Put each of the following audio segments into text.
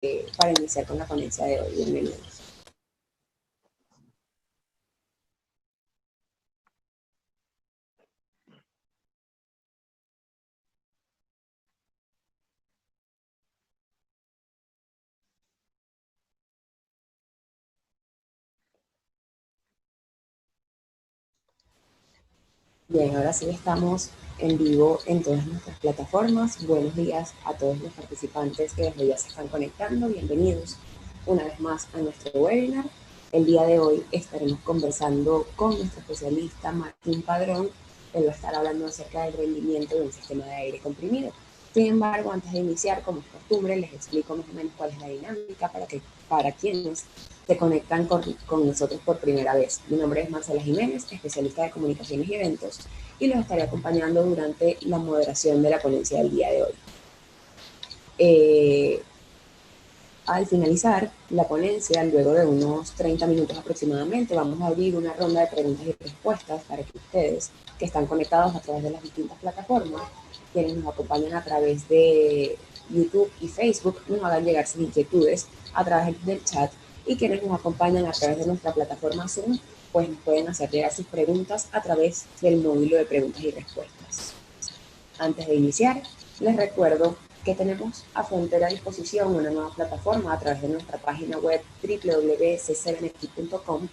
para iniciar con la ponencia de hoy. Bienvenidos. Bien, ahora sí estamos en vivo en todas nuestras plataformas. Buenos días a todos los participantes que desde ya se están conectando. Bienvenidos una vez más a nuestro webinar. El día de hoy estaremos conversando con nuestro especialista Martín Padrón. Él va a estar hablando acerca del rendimiento de un sistema de aire comprimido. Sin embargo, antes de iniciar, como es costumbre, les explico más o menos cuál es la dinámica para quienes se conectan con nosotros por primera vez. Mi nombre es Marcela Jiménez, especialista de comunicaciones y eventos, y los estaré acompañando durante la moderación de la ponencia del día de hoy. Al finalizar la ponencia, luego de unos 30 minutos aproximadamente, vamos a abrir una ronda de preguntas y respuestas para que ustedes, que están conectados a través de las distintas plataformas, quienes nos acompañan a través de YouTube y Facebook, nos hagan llegar sus inquietudes a través del chat, y quienes nos acompañan a través de nuestra plataforma Zoom, pues nos pueden hacer llegar sus preguntas a través del módulo de preguntas y respuestas. Antes de iniciar, les recuerdo que tenemos a su entera disposición una nueva plataforma a través de nuestra página web www.c7nequi.com.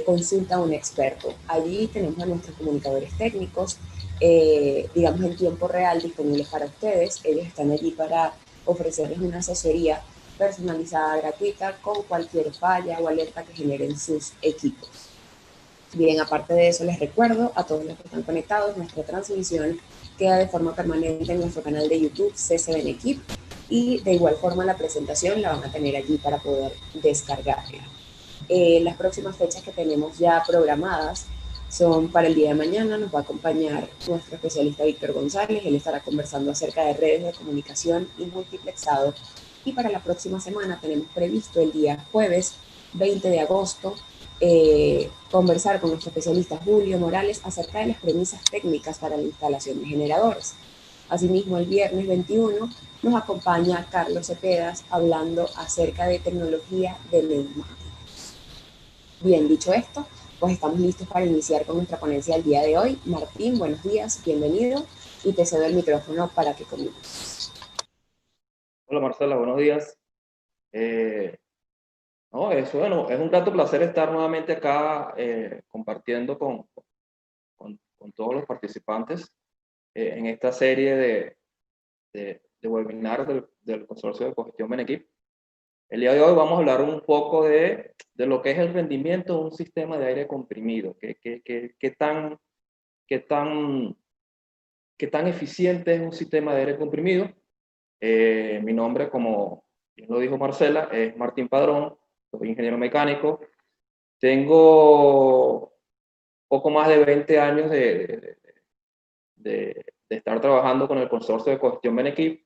Consulta a un experto. Allí tenemos a nuestros comunicadores técnicos, digamos en tiempo real, disponibles para ustedes. Ellos están allí para ofrecerles una asesoría personalizada, gratuita, con cualquier falla o alerta que generen sus equipos. Bien, aparte de eso, les recuerdo a todos los que están conectados, nuestra transmisión queda de forma permanente en nuestro canal de YouTube C7NEQUIP, y de igual forma la presentación la van a tener allí para poder descargarla. Las próximas fechas que tenemos ya programadas son para el día de mañana. Nos va a acompañar nuestro especialista Víctor González. Él estará conversando acerca de redes de comunicación y multiplexado. Y para la próxima semana tenemos previsto el día jueves 20 de agosto conversar con nuestro especialista Julio Morales acerca de las premisas técnicas para la instalación de generadores. Asimismo, el viernes 21 nos acompaña Carlos Cepedas hablando acerca de tecnología de neumáticos. Bien, dicho esto, pues estamos listos para iniciar con nuestra ponencia del día de hoy. Martín, buenos días, bienvenido, y te cedo el micrófono para que comiences. Hola Marcela, buenos días. Bueno, es un grato placer estar nuevamente acá compartiendo con todos los participantes en esta serie de webinars del Consorcio de Cogestión Benequip. El día de hoy vamos a hablar un poco de lo que es el rendimiento de un sistema de aire comprimido, qué tan eficiente es un sistema de aire comprimido. Mi nombre, como bien lo dijo Marcela, es Martín Padrón, soy ingeniero mecánico. Tengo poco más de 20 años de estar trabajando con el consorcio de Cogestión Benequip,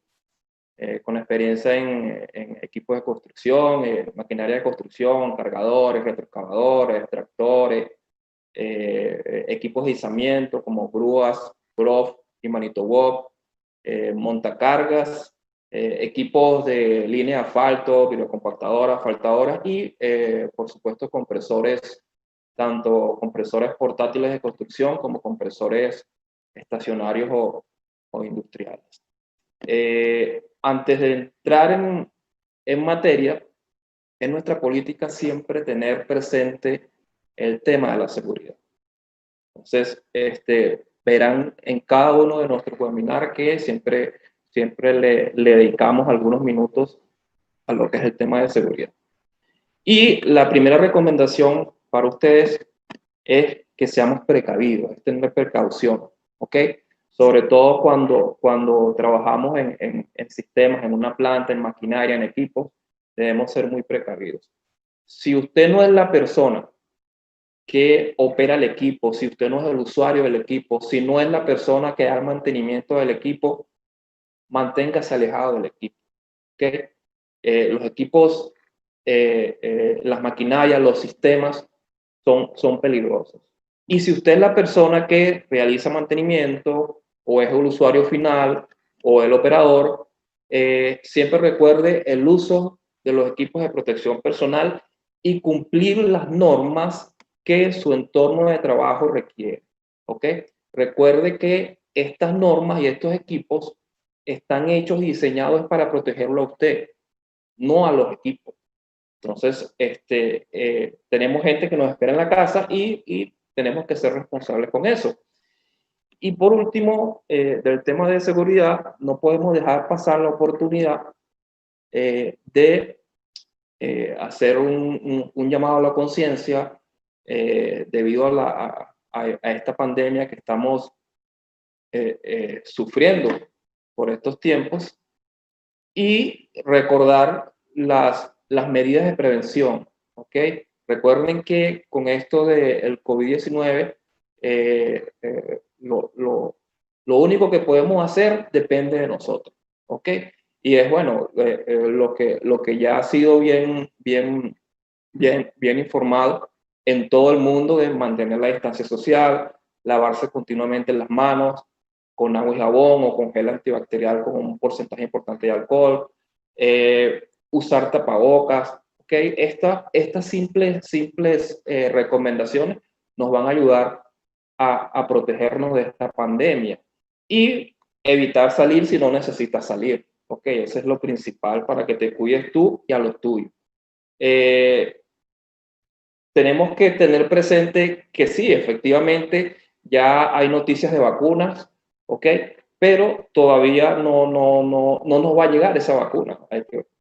con experiencia en equipos de construcción, maquinaria de construcción, cargadores, retroexcavadores, tractores, equipos de izamiento como grúas, groff y manitowop, montacargas, equipos de línea de asfalto, videocompactadoras, asfaltadoras y, por supuesto, compresores, tanto compresores portátiles de construcción como compresores estacionarios o industriales. Antes de entrar en materia, es nuestra política siempre tener presente el tema de la seguridad. Entonces, verán en cada uno de nuestros webinars que siempre le dedicamos algunos minutos a lo que es el tema de seguridad. Y la primera recomendación para ustedes es que seamos precavidos, es tener precaución, ¿ok? Sobre todo cuando trabajamos en sistemas, en una planta, en maquinaria, en equipos, debemos ser muy precavidos. Si usted no es la persona que opera el equipo, si usted no es el usuario del equipo, si no es la persona que da el mantenimiento del equipo, manténgase alejado del equipo, ¿okay? Los equipos, las maquinarias, los sistemas son peligrosos. Y si usted es la persona que realiza mantenimiento, o es el usuario final, o el operador, siempre recuerde el uso de los equipos de protección personal y cumplir las normas que su entorno de trabajo requiere. ¿Ok? Recuerde que estas normas y estos equipos están hechos y diseñados para protegerlo a usted, no a los equipos. Entonces, tenemos gente que nos espera en la casa y tenemos que ser responsables con eso. Y por último, del tema de seguridad, no podemos dejar pasar la oportunidad de hacer un llamado a la conciencia debido a esta pandemia que estamos sufriendo por estos tiempos y recordar las medidas de prevención, ¿ok? Recuerden que con esto del COVID-19, lo único que podemos hacer depende de nosotros, ¿ok? Y es bueno, lo que ya ha sido bien informado en todo el mundo de mantener la distancia social, lavarse continuamente las manos con agua y jabón o con gel antibacterial con un porcentaje importante de alcohol, usar tapabocas, ¿ok? Estas simples recomendaciones nos van a ayudar a protegernos de esta pandemia y evitar salir si no necesitas salir, ¿ok? Eso es lo principal para que te cuides tú y a los tuyos. Tenemos que tener presente que sí, efectivamente, ya hay noticias de vacunas, ¿ok? Pero todavía no nos va a llegar esa vacuna.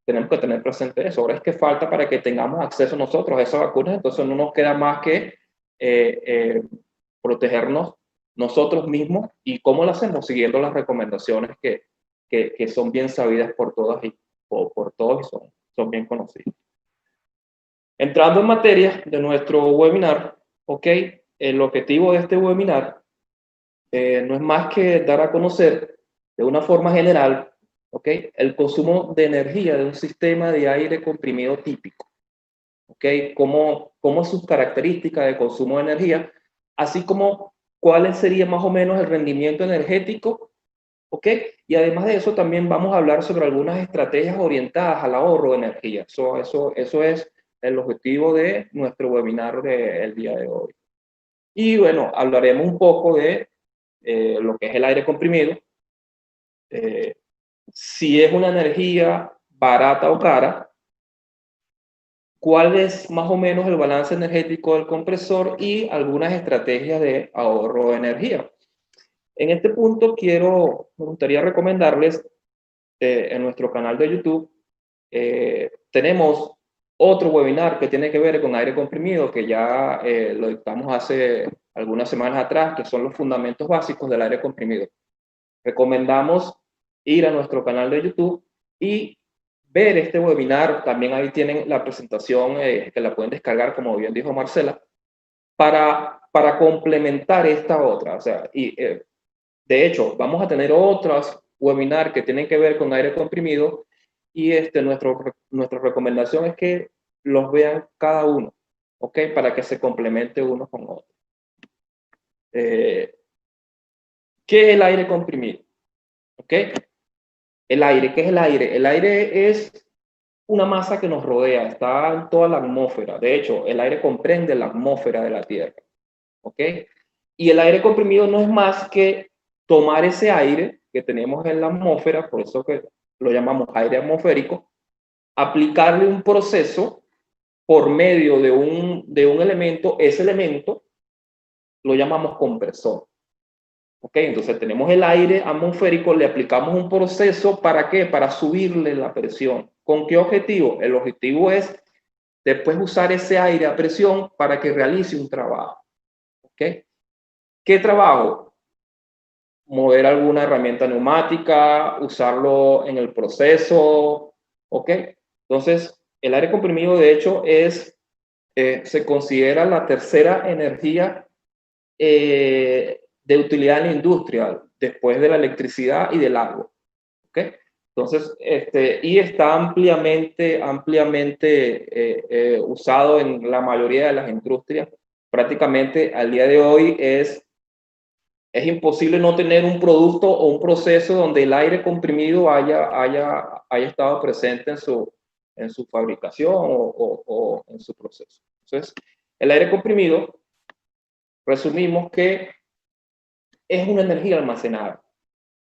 Tenemos que tener presente eso. Ahora es que falta para que tengamos acceso nosotros a esa vacuna, entonces no nos queda más que protegernos nosotros mismos. ¿Y cómo lo hacemos? Siguiendo las recomendaciones que son bien sabidas por todas y por todos y son bien conocidas. Entrando en materia de nuestro webinar, ¿ok? El objetivo de este webinar no es más que dar a conocer de una forma general, ¿ok? El consumo de energía de un sistema de aire comprimido típico, ¿ok? Cómo sus características de consumo de energía, así como cuáles sería más o menos el rendimiento energético, ¿ok? Y además de eso también vamos a hablar sobre algunas estrategias orientadas al ahorro de energía. Eso es el objetivo de nuestro webinar del día de hoy. Y bueno, hablaremos un poco de lo que es el aire comprimido, si es una energía barata o cara, cuál es más o menos el balance energético del compresor y algunas estrategias de ahorro de energía. En este punto me gustaría recomendarles en nuestro canal de YouTube, tenemos otro webinar que tiene que ver con aire comprimido, que ya lo dictamos hace algunas semanas atrás, que son los fundamentos básicos del aire comprimido. Recomendamos ir a nuestro canal de YouTube y ver este webinar. También ahí tienen la presentación que la pueden descargar, como bien dijo Marcela, para complementar esta otra. O sea, de hecho, vamos a tener otros webinars que tienen que ver con aire comprimido y nuestra recomendación es que los vean cada uno, ¿ok? Para que se complemente uno con otro. ¿Qué es el aire comprimido? ¿Ok? El aire, ¿qué es el aire? El aire es una masa que nos rodea, está en toda la atmósfera. De hecho, el aire comprende la atmósfera de la Tierra, ¿ok? Y el aire comprimido no es más que tomar ese aire que tenemos en la atmósfera, por eso que lo llamamos aire atmosférico, aplicarle un proceso por medio de un elemento, ese elemento lo llamamos compresor. ¿Ok? Entonces tenemos el aire atmosférico, le aplicamos un proceso, ¿para qué? Para subirle la presión. ¿Con qué objetivo? El objetivo es después usar ese aire a presión para que realice un trabajo. ¿Ok? ¿Qué trabajo? Mover alguna herramienta neumática, usarlo en el proceso, ¿ok? Entonces, el aire comprimido, de hecho, se considera la tercera energía de utilidad en la industria, después de la electricidad y del agua, ¿ok? Entonces, y está ampliamente usado en la mayoría de las industrias. Prácticamente al día de hoy es Es imposible no tener un producto o un proceso donde el aire comprimido haya estado presente en su fabricación o en su proceso. Entonces, el aire comprimido, resumimos que es una energía almacenada.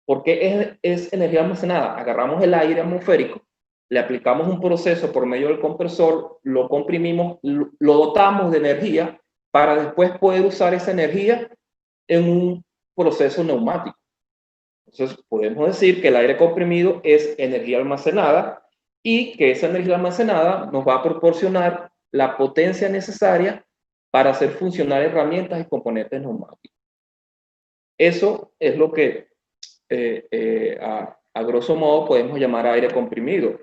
¿Por qué es energía almacenada? Agarramos el aire atmosférico, le aplicamos un proceso por medio del compresor, lo comprimimos, lo dotamos de energía para después poder usar esa energía en un proceso neumático. Entonces, podemos decir que el aire comprimido es energía almacenada y que esa energía almacenada nos va a proporcionar la potencia necesaria para hacer funcionar herramientas y componentes neumáticos. Eso es lo que a grosso modo podemos llamar aire comprimido.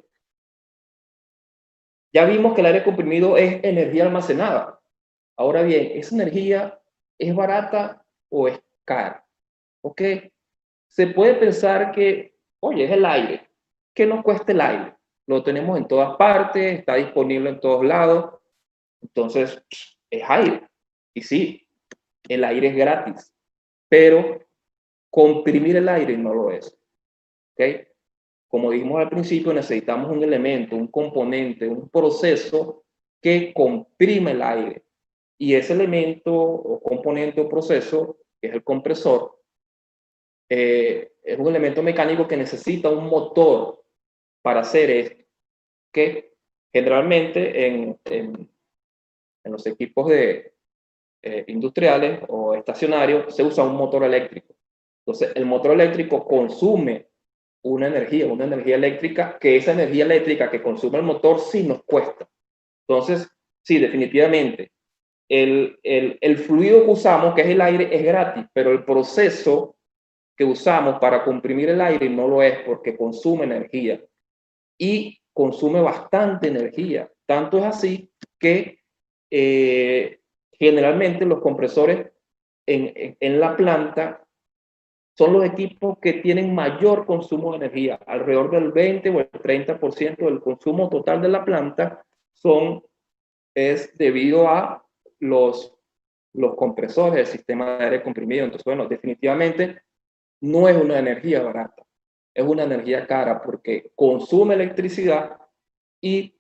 Ya vimos que el aire comprimido es energía almacenada. Ahora bien, ¿esa energía es barata o es cara? ¿Ok? Se puede pensar que, oye, es el aire. ¿Qué nos cuesta el aire? Lo tenemos en todas partes, está disponible en todos lados. Entonces, es aire. Y sí, el aire es gratis, pero comprimir el aire no lo es. ¿Ok? Como dijimos al principio, necesitamos un elemento, un componente, un proceso que comprime el aire. Y ese elemento o componente o proceso, que es el compresor, es un elemento mecánico que necesita un motor para hacer esto, que generalmente en los equipos industriales o estacionarios se usa un motor eléctrico. Entonces, el motor eléctrico consume una energía eléctrica, que esa energía eléctrica que consume el motor sí nos cuesta. Entonces, sí, definitivamente, el fluido que usamos, que es el aire, es gratis, pero el proceso que usamos para comprimir el aire no lo es porque consume energía y consume bastante energía. Tanto es así que generalmente los compresores en la planta son los equipos que tienen mayor consumo de energía. Alrededor del 20 o el 30% del consumo total de la planta es debido a los compresores del sistema de aire comprimido. Entonces, bueno, definitivamente no es una energía barata, es una energía cara porque consume electricidad y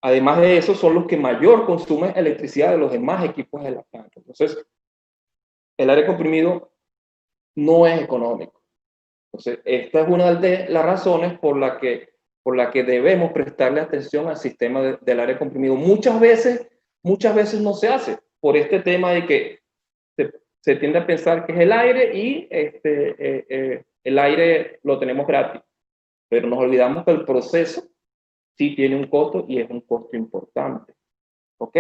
además de eso son los que mayor consumen electricidad de los demás equipos de la planta. Entonces, el aire comprimido no es económico. Entonces, esta es una de las razones por la que debemos prestarle atención al sistema del aire comprimido. Muchas veces no se hace por este tema de que se tiende a pensar que es el aire y el aire lo tenemos gratis, pero nos olvidamos que el proceso sí tiene un costo y es un costo importante. ¿Ok?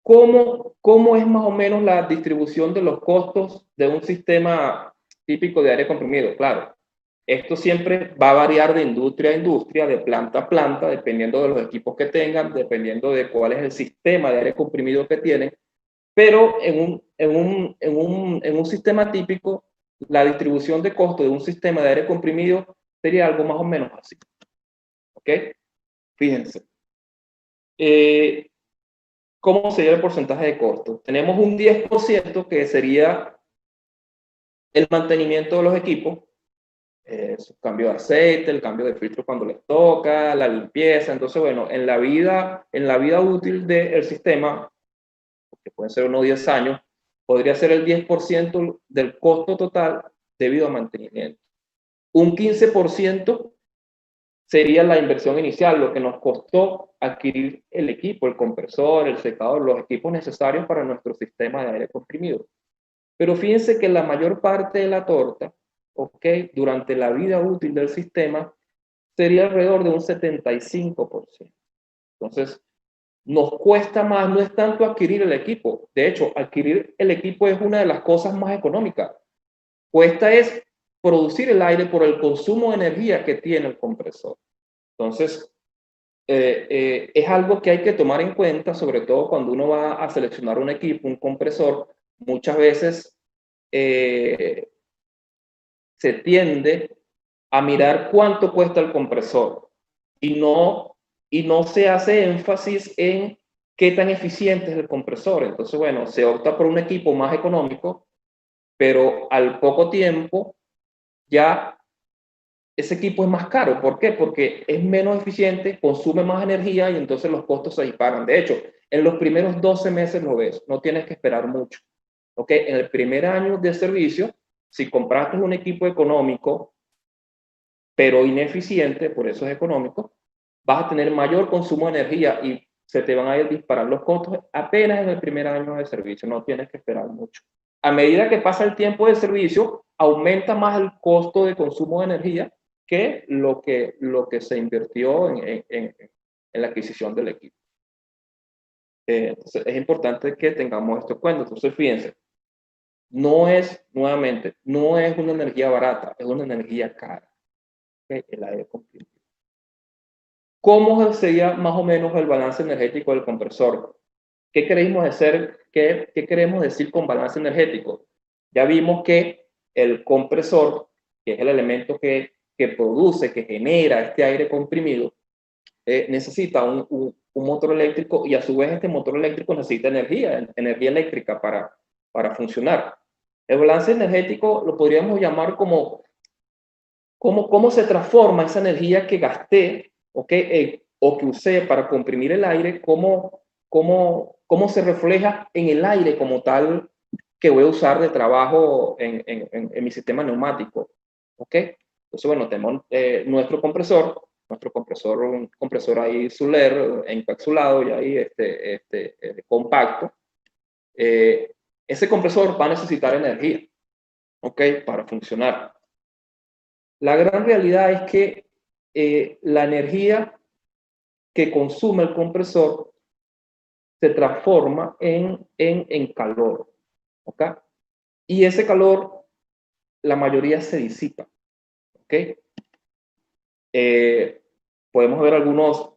¿Cómo es más o menos la distribución de los costos de un sistema típico de aire comprimido? Claro, esto siempre va a variar de industria a industria, de planta a planta, dependiendo de los equipos que tengan, dependiendo de cuál es el sistema de aire comprimido que tienen, pero en un sistema típico, la distribución de costo de un sistema de aire comprimido sería algo más o menos así. ¿Ok? Fíjense. ¿Cómo sería el porcentaje de costo? Tenemos un 10% que sería el mantenimiento de los equipos, su cambio de aceite, el cambio de filtro cuando les toca, la limpieza. Entonces, bueno, en la vida útil del sistema, que pueden ser unos 10 años, podría ser el 10% del costo total debido a mantenimiento. Un 15% sería la inversión inicial, lo que nos costó adquirir el equipo, el compresor, el secador, los equipos necesarios para nuestro sistema de aire comprimido. Pero fíjense que la mayor parte de la torta, ¿ok?, durante la vida útil del sistema, sería alrededor de un 75%. Entonces, nos cuesta más, no es tanto adquirir el equipo. De hecho, adquirir el equipo es una de las cosas más económicas. Cuesta es producir el aire por el consumo de energía que tiene el compresor. Entonces, es algo que hay que tomar en cuenta, sobre todo cuando uno va a seleccionar un equipo, un compresor. Muchas veces se tiende a mirar cuánto cuesta el compresor y no se hace énfasis en qué tan eficiente es el compresor. Entonces, bueno, se opta por un equipo más económico, pero al poco tiempo ya ese equipo es más caro. ¿Por qué? Porque es menos eficiente, consume más energía y entonces los costos se disparan. De hecho, en los primeros 12 meses lo ves, no tienes que esperar mucho. ¿Ok? En el primer año de servicio, si compraste un equipo económico, pero ineficiente, por eso es económico, vas a tener mayor consumo de energía y se te van a ir disparar los costos apenas en el primer año de servicio, no tienes que esperar mucho. A medida que pasa el tiempo de servicio, aumenta más el costo de consumo de energía que lo que se invirtió en la adquisición del equipo. Entonces, es importante que tengamos esto en cuenta. Entonces, fíjense, nuevamente, no es una energía barata, es una energía cara. ¿Okay? El aire comprimido. ¿Cómo sería más o menos el balance energético del compresor? ¿Qué queremos decir, qué queremos decir con balance energético? Ya vimos que el compresor, que es el elemento que produce, que genera este aire comprimido, necesita un motor eléctrico y a su vez este motor eléctrico necesita energía eléctrica para funcionar. El balance energético lo podríamos llamar como cómo se transforma esa energía que gasté, ¿okay? O que usé para comprimir el aire, cómo se refleja en el aire como tal que voy a usar de trabajo en mi sistema neumático. ¿Okay? Entonces, bueno, tenemos nuestro compresor, un compresor ahí Suller, encapsulado y ahí compacto. Ese compresor va a necesitar energía, ¿ok? Para funcionar. La gran realidad es que la energía que consume el compresor se transforma en calor, ¿ok? Y ese calor, la mayoría se disipa, ¿ok? Podemos ver algunos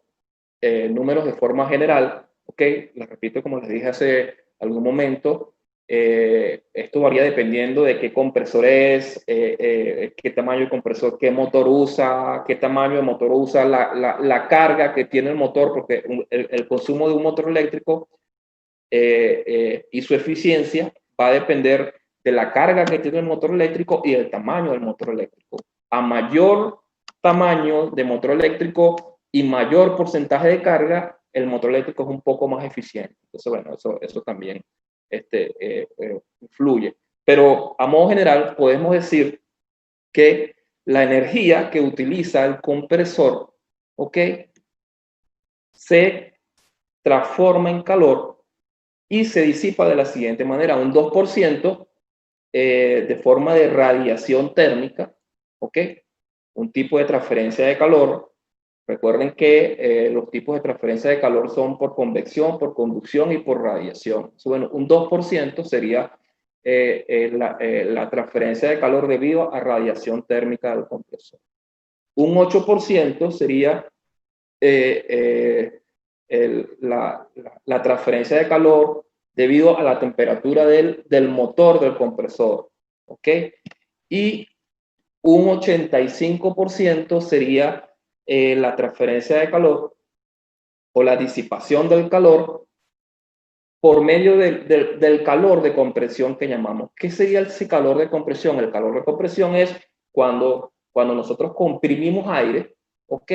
números de forma general, ¿ok? Les repito, como les dije hace algún momento, esto varía dependiendo de qué compresor es, qué tamaño de compresor, qué motor usa, qué tamaño de motor usa, la carga que tiene el motor, porque el consumo de un motor eléctrico y su eficiencia va a depender de la carga que tiene el motor eléctrico y del tamaño del motor eléctrico. A mayor tamaño de motor eléctrico y mayor porcentaje de carga, el motor eléctrico es un poco más eficiente. Entonces, bueno, eso también influye. Pero a modo general, podemos decir que la energía que utiliza el compresor, ¿ok? Se transforma en calor y se disipa de la siguiente manera: un 2% de forma de radiación térmica, ¿ok? Un tipo de transferencia de calor. Recuerden que los tipos de transferencia de calor son por convección, por conducción y por radiación. Bueno, un 2% sería la transferencia de calor debido a radiación térmica del compresor. Un 8% sería la transferencia de calor debido a la temperatura del motor del compresor, ¿ok? Y un 85% sería la transferencia de calor o la disipación del calor por medio del calor de compresión que llamamos. ¿Qué sería ese calor de compresión? El calor de compresión es cuando nosotros comprimimos aire, ¿ok?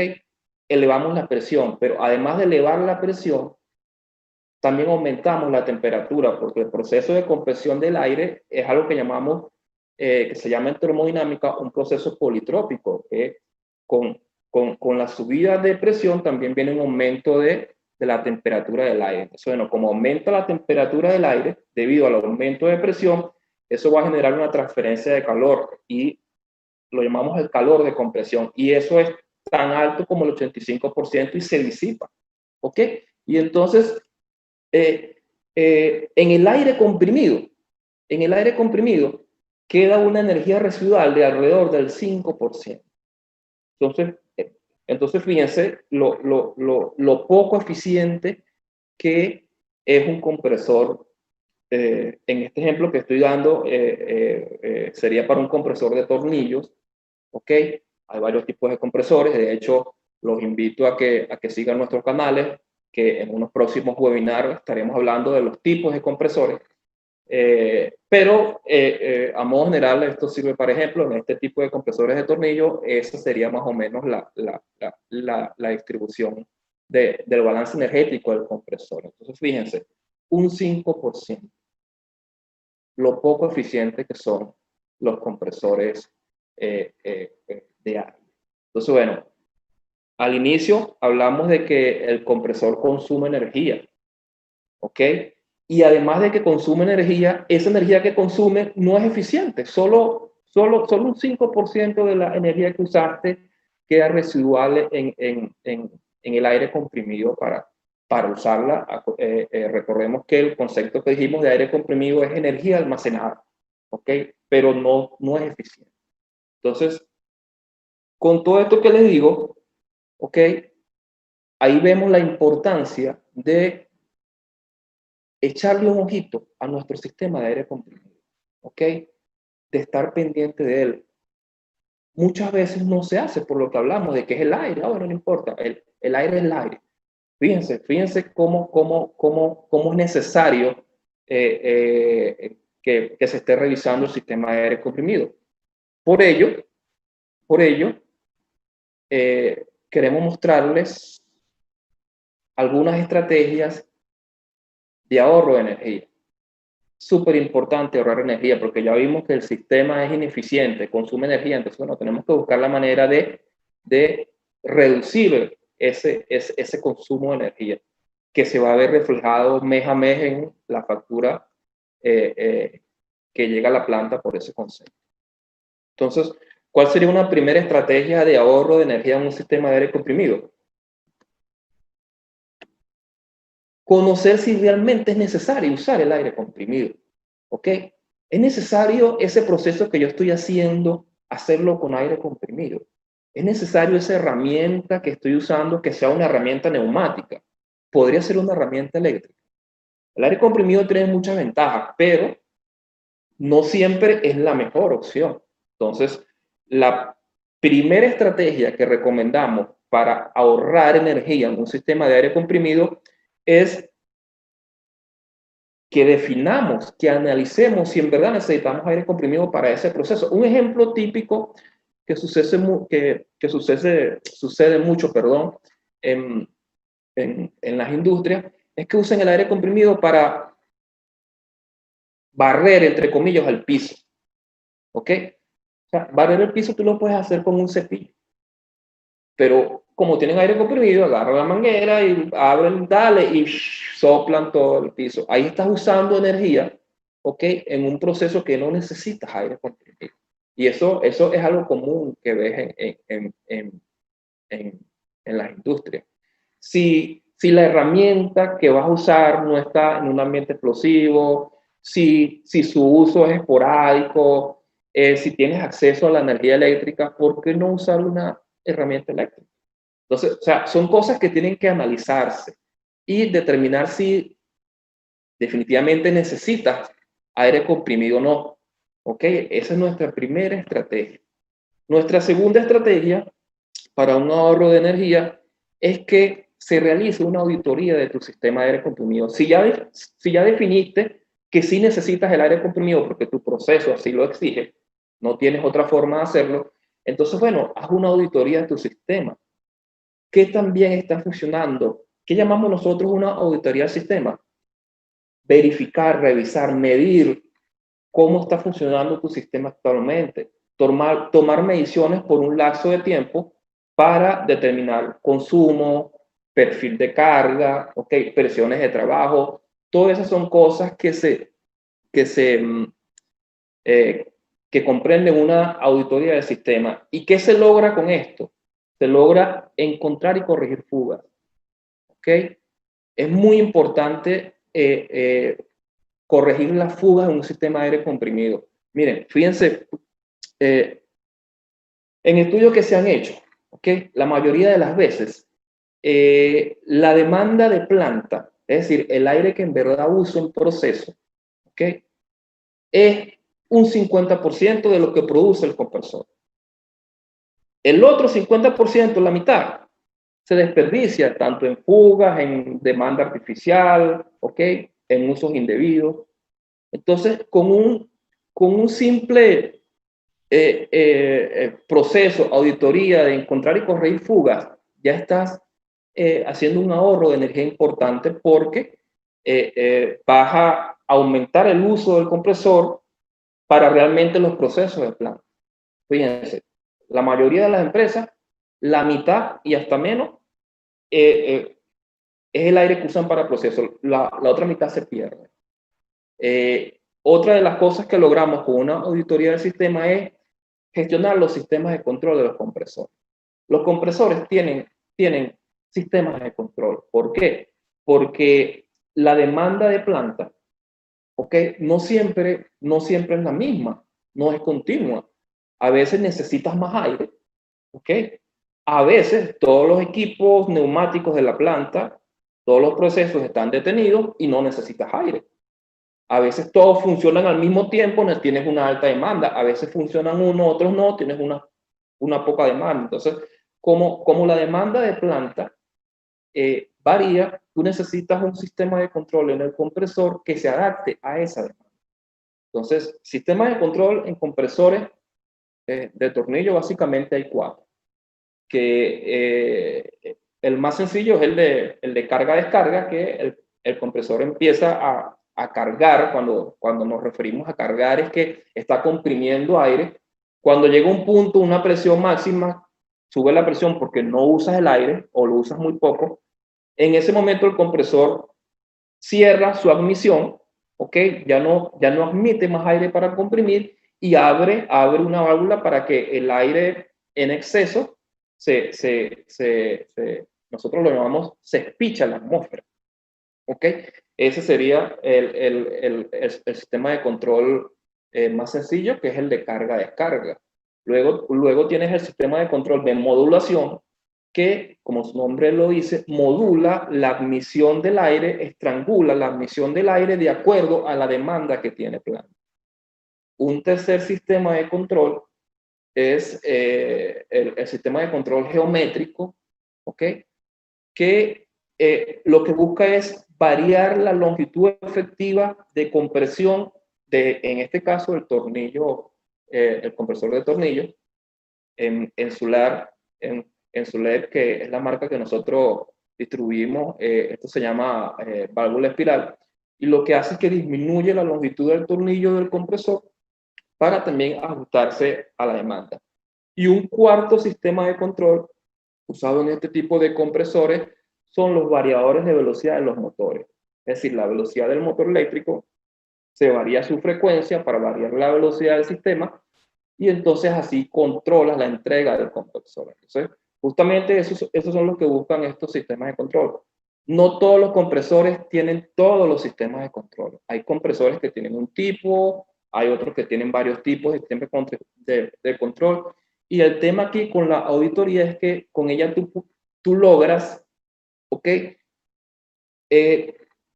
Elevamos la presión, pero además de elevar la presión, también aumentamos la temperatura, porque el proceso de compresión del aire es algo que llamamos, que se llama en termodinámica, un proceso politrópico. Con la subida de presión también viene un aumento de la temperatura del aire. Entonces, bueno, como aumenta la temperatura del aire debido al aumento de presión, eso va a generar una transferencia de calor y lo llamamos el calor de compresión. Y eso es tan alto como el 85% y se disipa. ¿Ok? Y entonces, en el aire comprimido, queda una energía residual de alrededor del 5%. Entonces fíjense lo poco eficiente que es un compresor. En este ejemplo que estoy dando, sería para un compresor de tornillos, ¿ok? Hay varios tipos de compresores, de hecho, los invito a que sigan nuestros canales. que en unos próximos webinars estaremos hablando de los tipos de compresores. Pero a modo general esto sirve, por ejemplo, en este tipo de compresores de tornillo, esa sería más o menos la distribución del balance energético del compresor. Entonces, fíjense, un 5%, lo poco eficiente que son los compresores de aire. Entonces, bueno, al inicio hablamos de que el compresor consume energía, ¿ok? Y además de que consume energía, esa energía que consume no es eficiente. Solo un 5% de la energía que usaste queda residual en el aire comprimido para usarla. Recordemos que el concepto que dijimos de aire comprimido es energía almacenada, ¿ok? Pero no es eficiente. Entonces, con todo esto que les digo, ¿ok? Ahí vemos la importancia de echarle un ojito a nuestro sistema de aire comprimido, ¿ok? De estar pendiente de él. Muchas veces no se hace por lo que hablamos de que es el aire, ahora no importa, el aire es el aire. Fíjense cómo es necesario que se esté revisando el sistema de aire comprimido. Por ello, queremos mostrarles algunas estrategias de ahorro de energía. Súper importante ahorrar energía porque ya vimos que el sistema es ineficiente, consume energía, entonces bueno, tenemos que buscar la manera de reducir ese consumo de energía que se va a ver reflejado mes a mes en la factura que llega a la planta por ese concepto. Entonces, ¿cuál sería una primera estrategia de ahorro de energía en un sistema de aire comprimido? Conocer si realmente es necesario usar el aire comprimido, ¿ok? Es necesario ese proceso que yo estoy haciendo, hacerlo con aire comprimido. Es necesario esa herramienta que estoy usando que sea una herramienta neumática. Podría ser una herramienta eléctrica. El aire comprimido tiene muchas ventajas, pero no siempre es la mejor opción. Entonces, la primera estrategia que recomendamos para ahorrar energía en un sistema de aire comprimido es que definamos, que analicemos si en verdad necesitamos aire comprimido para ese proceso. Un ejemplo típico que sucede mucho, en las industrias es que usan el aire comprimido para barrer, entre comillas, al piso. ¿Ok? O sea, barrer el piso tú lo puedes hacer con un cepillo. Pero como tienen aire comprimido, agarran la manguera y abren, dale y soplan todo el piso. Ahí estás usando energía, ¿ok? En un proceso que no necesitas aire comprimido. Y eso es algo común que ves en las industrias. Si la herramienta que vas a usar no está en un ambiente explosivo, si su uso es esporádico, si tienes acceso a la energía eléctrica, ¿por qué no usar una herramienta eléctrica? Entonces, o sea, son cosas que tienen que analizarse y determinar si definitivamente necesitas aire comprimido o no. ¿Ok? Esa es nuestra primera estrategia. Nuestra segunda estrategia para un ahorro de energía es que se realice una auditoría de tu sistema de aire comprimido. Si ya definiste que sí necesitas el aire comprimido porque tu proceso así lo exige, no tienes otra forma de hacerlo, entonces, bueno, haz una auditoría de tu sistema. ¿Qué también está funcionando? ¿Qué llamamos nosotros una auditoría del sistema? Verificar, revisar, medir cómo está funcionando tu sistema actualmente. Tomar mediciones por un lapso de tiempo para determinar consumo, perfil de carga, okay, presiones de trabajo. Todas esas son cosas que comprenden una auditoría del sistema. ¿Y qué se logra con esto? Se logra encontrar y corregir fugas. ¿Ok? Es muy importante corregir las fugas en un sistema de aire comprimido. Miren, fíjense, en estudios que se han hecho, ¿okay? La mayoría de las veces, la demanda de planta, es decir, el aire que en verdad uso en proceso, ¿okay? Es un 50% de lo que produce el compresor. El otro 50%, la mitad, se desperdicia tanto en fugas, en demanda artificial, ¿ok? En usos indebidos. Entonces, con un simple proceso, auditoría de encontrar y corregir fugas, ya estás haciendo un ahorro de energía importante porque vas a aumentar el uso del compresor para realmente los procesos de planta. Fíjense, la mayoría de las empresas, la mitad y hasta menos es el aire que usan para procesos. La otra mitad se pierde. Otra de las cosas que logramos con una auditoría del sistema es gestionar los sistemas de control de los compresores. Los compresores tienen sistemas de control. ¿Por qué? Porque la demanda de planta, ¿ok? No siempre es la misma, no es continua. A veces necesitas más aire, ¿ok? A veces todos los equipos neumáticos de la planta, todos los procesos están detenidos y no necesitas aire. A veces todos funcionan al mismo tiempo, no tienes una alta demanda. A veces funcionan uno, otros no, tienes una poca demanda. Entonces, como la demanda de planta varía, tú necesitas un sistema de control en el compresor que se adapte a esa demanda. Entonces, sistemas de control en compresores de tornillo básicamente hay 4. El más sencillo es el de carga-descarga, que el compresor empieza a cargar. Cuando nos referimos a cargar es que está comprimiendo aire. Cuando llega un punto, una presión máxima, sube la presión porque no usas el aire o lo usas muy poco. En ese momento el compresor cierra su admisión, ¿ok? Ya no admite más aire para comprimir y abre una válvula para que el aire en exceso nosotros lo llamamos, se espicha la atmósfera, ¿ok? Ese sería el sistema de control más sencillo, que es el de carga-descarga. Luego tienes el sistema de control de modulación, que, como su nombre lo dice, modula la admisión del aire, estrangula la admisión del aire de acuerdo a la demanda que tiene planta. Un tercer sistema de control es el sistema de control geométrico, ¿ok? Que lo que busca es variar la longitud efectiva de compresión en este caso, el tornillo, el compresor de tornillo, en Sular, en Sular, que es la marca que nosotros distribuimos. Esto se llama válvula espiral, y lo que hace es que disminuye la longitud del tornillo del compresor para también ajustarse a la demanda. Y un cuarto sistema de control usado en este tipo de compresores son los variadores de velocidad de los motores. Es decir, la velocidad del motor eléctrico se varía su frecuencia para variar la velocidad del sistema, y entonces así controlas la entrega del compresor. Entonces, justamente esos son los que buscan estos sistemas de control. No todos los compresores tienen todos los sistemas de control. Hay compresores que tienen un tipo, hay otros que tienen varios tipos de sistemas de control. Y el tema aquí con la auditoría es que con ella tú logras, ¿ok?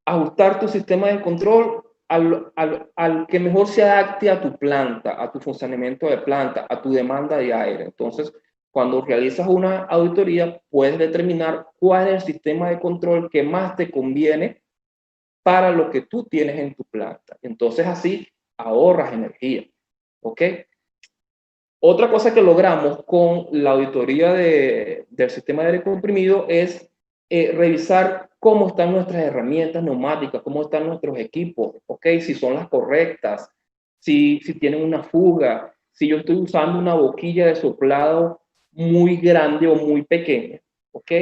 Ajustar tu sistema de control al que mejor se adapte a tu planta, a tu funcionamiento de planta, a tu demanda de aire. Entonces, cuando realizas una auditoría, puedes determinar cuál es el sistema de control que más te conviene para lo que tú tienes en tu planta. Entonces, así ahorras energía, ¿ok? Otra cosa que logramos con la auditoría del sistema de aire comprimido es revisar cómo están nuestras herramientas neumáticas, cómo están nuestros equipos, ¿ok? Si son las correctas, si tienen una fuga, si yo estoy usando una boquilla de soplado muy grande o muy pequeña, ¿ok?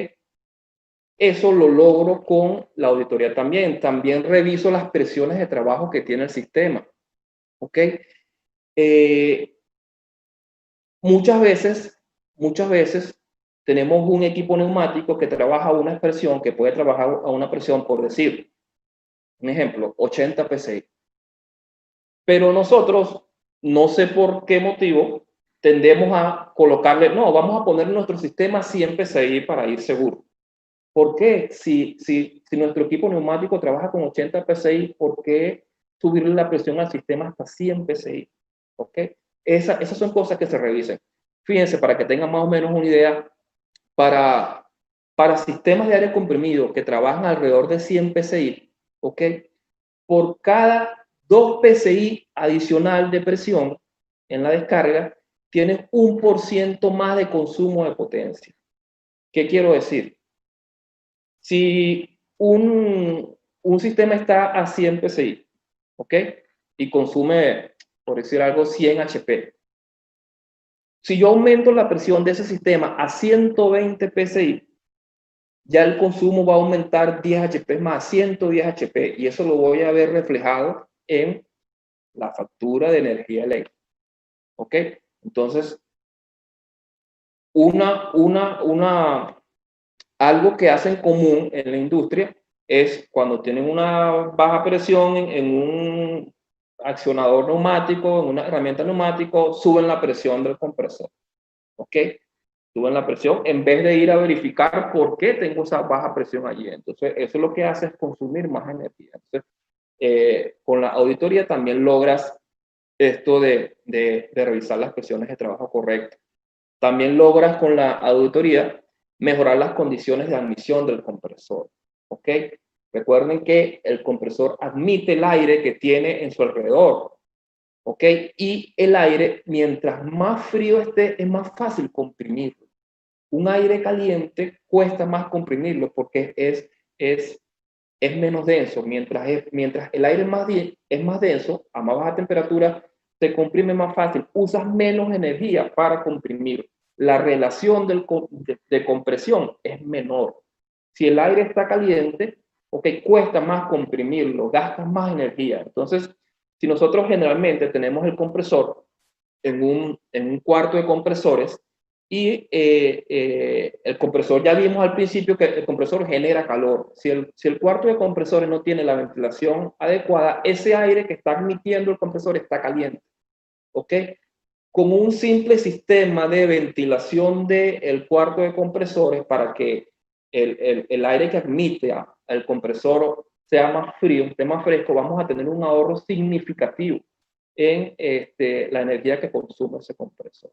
Eso lo logro con la auditoría también. También reviso las presiones de trabajo que tiene el sistema, ¿ok? Muchas veces tenemos un equipo neumático que trabaja a una presión, que puede trabajar a una presión, por decir, un ejemplo, 80 psi. Pero nosotros, no sé por qué motivo, tendemos a colocarle, no, vamos a poner nuestro sistema 100 psi para ir seguro. ¿Por qué? Si nuestro equipo neumático trabaja con 80 psi, ¿por qué subirle la presión al sistema hasta 100 psi? ¿Ok? Esas son cosas que se revisan. Fíjense, para que tengan más o menos una idea, para para sistemas de aire comprimido que trabajan alrededor de 100 PSI, ¿ok? Por cada 2 PSI adicional de presión en la descarga, tienes 1% más de consumo de potencia. ¿Qué quiero decir? Si un sistema está a 100 PSI, ¿ok? Y consume, por decir algo, 100 HP. Si yo aumento la presión de ese sistema a 120 PSI, ya el consumo va a aumentar 10 HP más, 110 HP, y eso lo voy a ver reflejado en la factura de energía eléctrica. ¿Ok? Entonces, algo que hacen común en la industria es cuando tienen una baja presión en un accionador neumático, en una herramienta neumático, suben la presión del compresor. ¿Ok? Suben la presión en vez de ir a verificar por qué tengo esa baja presión allí. Entonces, eso lo que hace es consumir más energía. Entonces, con la auditoría también logras esto de revisar las presiones de trabajo correctas. También logras con la auditoría mejorar las condiciones de admisión del compresor. ¿Ok? Recuerden que el compresor admite el aire que tiene en su alrededor. ¿Ok? Y el aire, mientras más frío esté, es más fácil comprimirlo. Un aire caliente cuesta más comprimirlo porque es menos denso. Mientras el aire es más denso, a más baja temperatura, se comprime más fácil. Usas menos energía para comprimir. La relación de compresión es menor. Si el aire está caliente, cuesta más comprimirlo, gastas más energía. Entonces, si nosotros generalmente tenemos el compresor en un cuarto de compresores, y el compresor, ya vimos al principio que el compresor genera calor. Si el cuarto de compresores no tiene la ventilación adecuada, ese aire que está admitiendo el compresor está caliente. ¿Ok? Con un simple sistema de ventilación del cuarto de compresores para que el aire que admite al compresor sea más frío, esté más fresco, vamos a tener un ahorro significativo en la energía que consume ese compresor.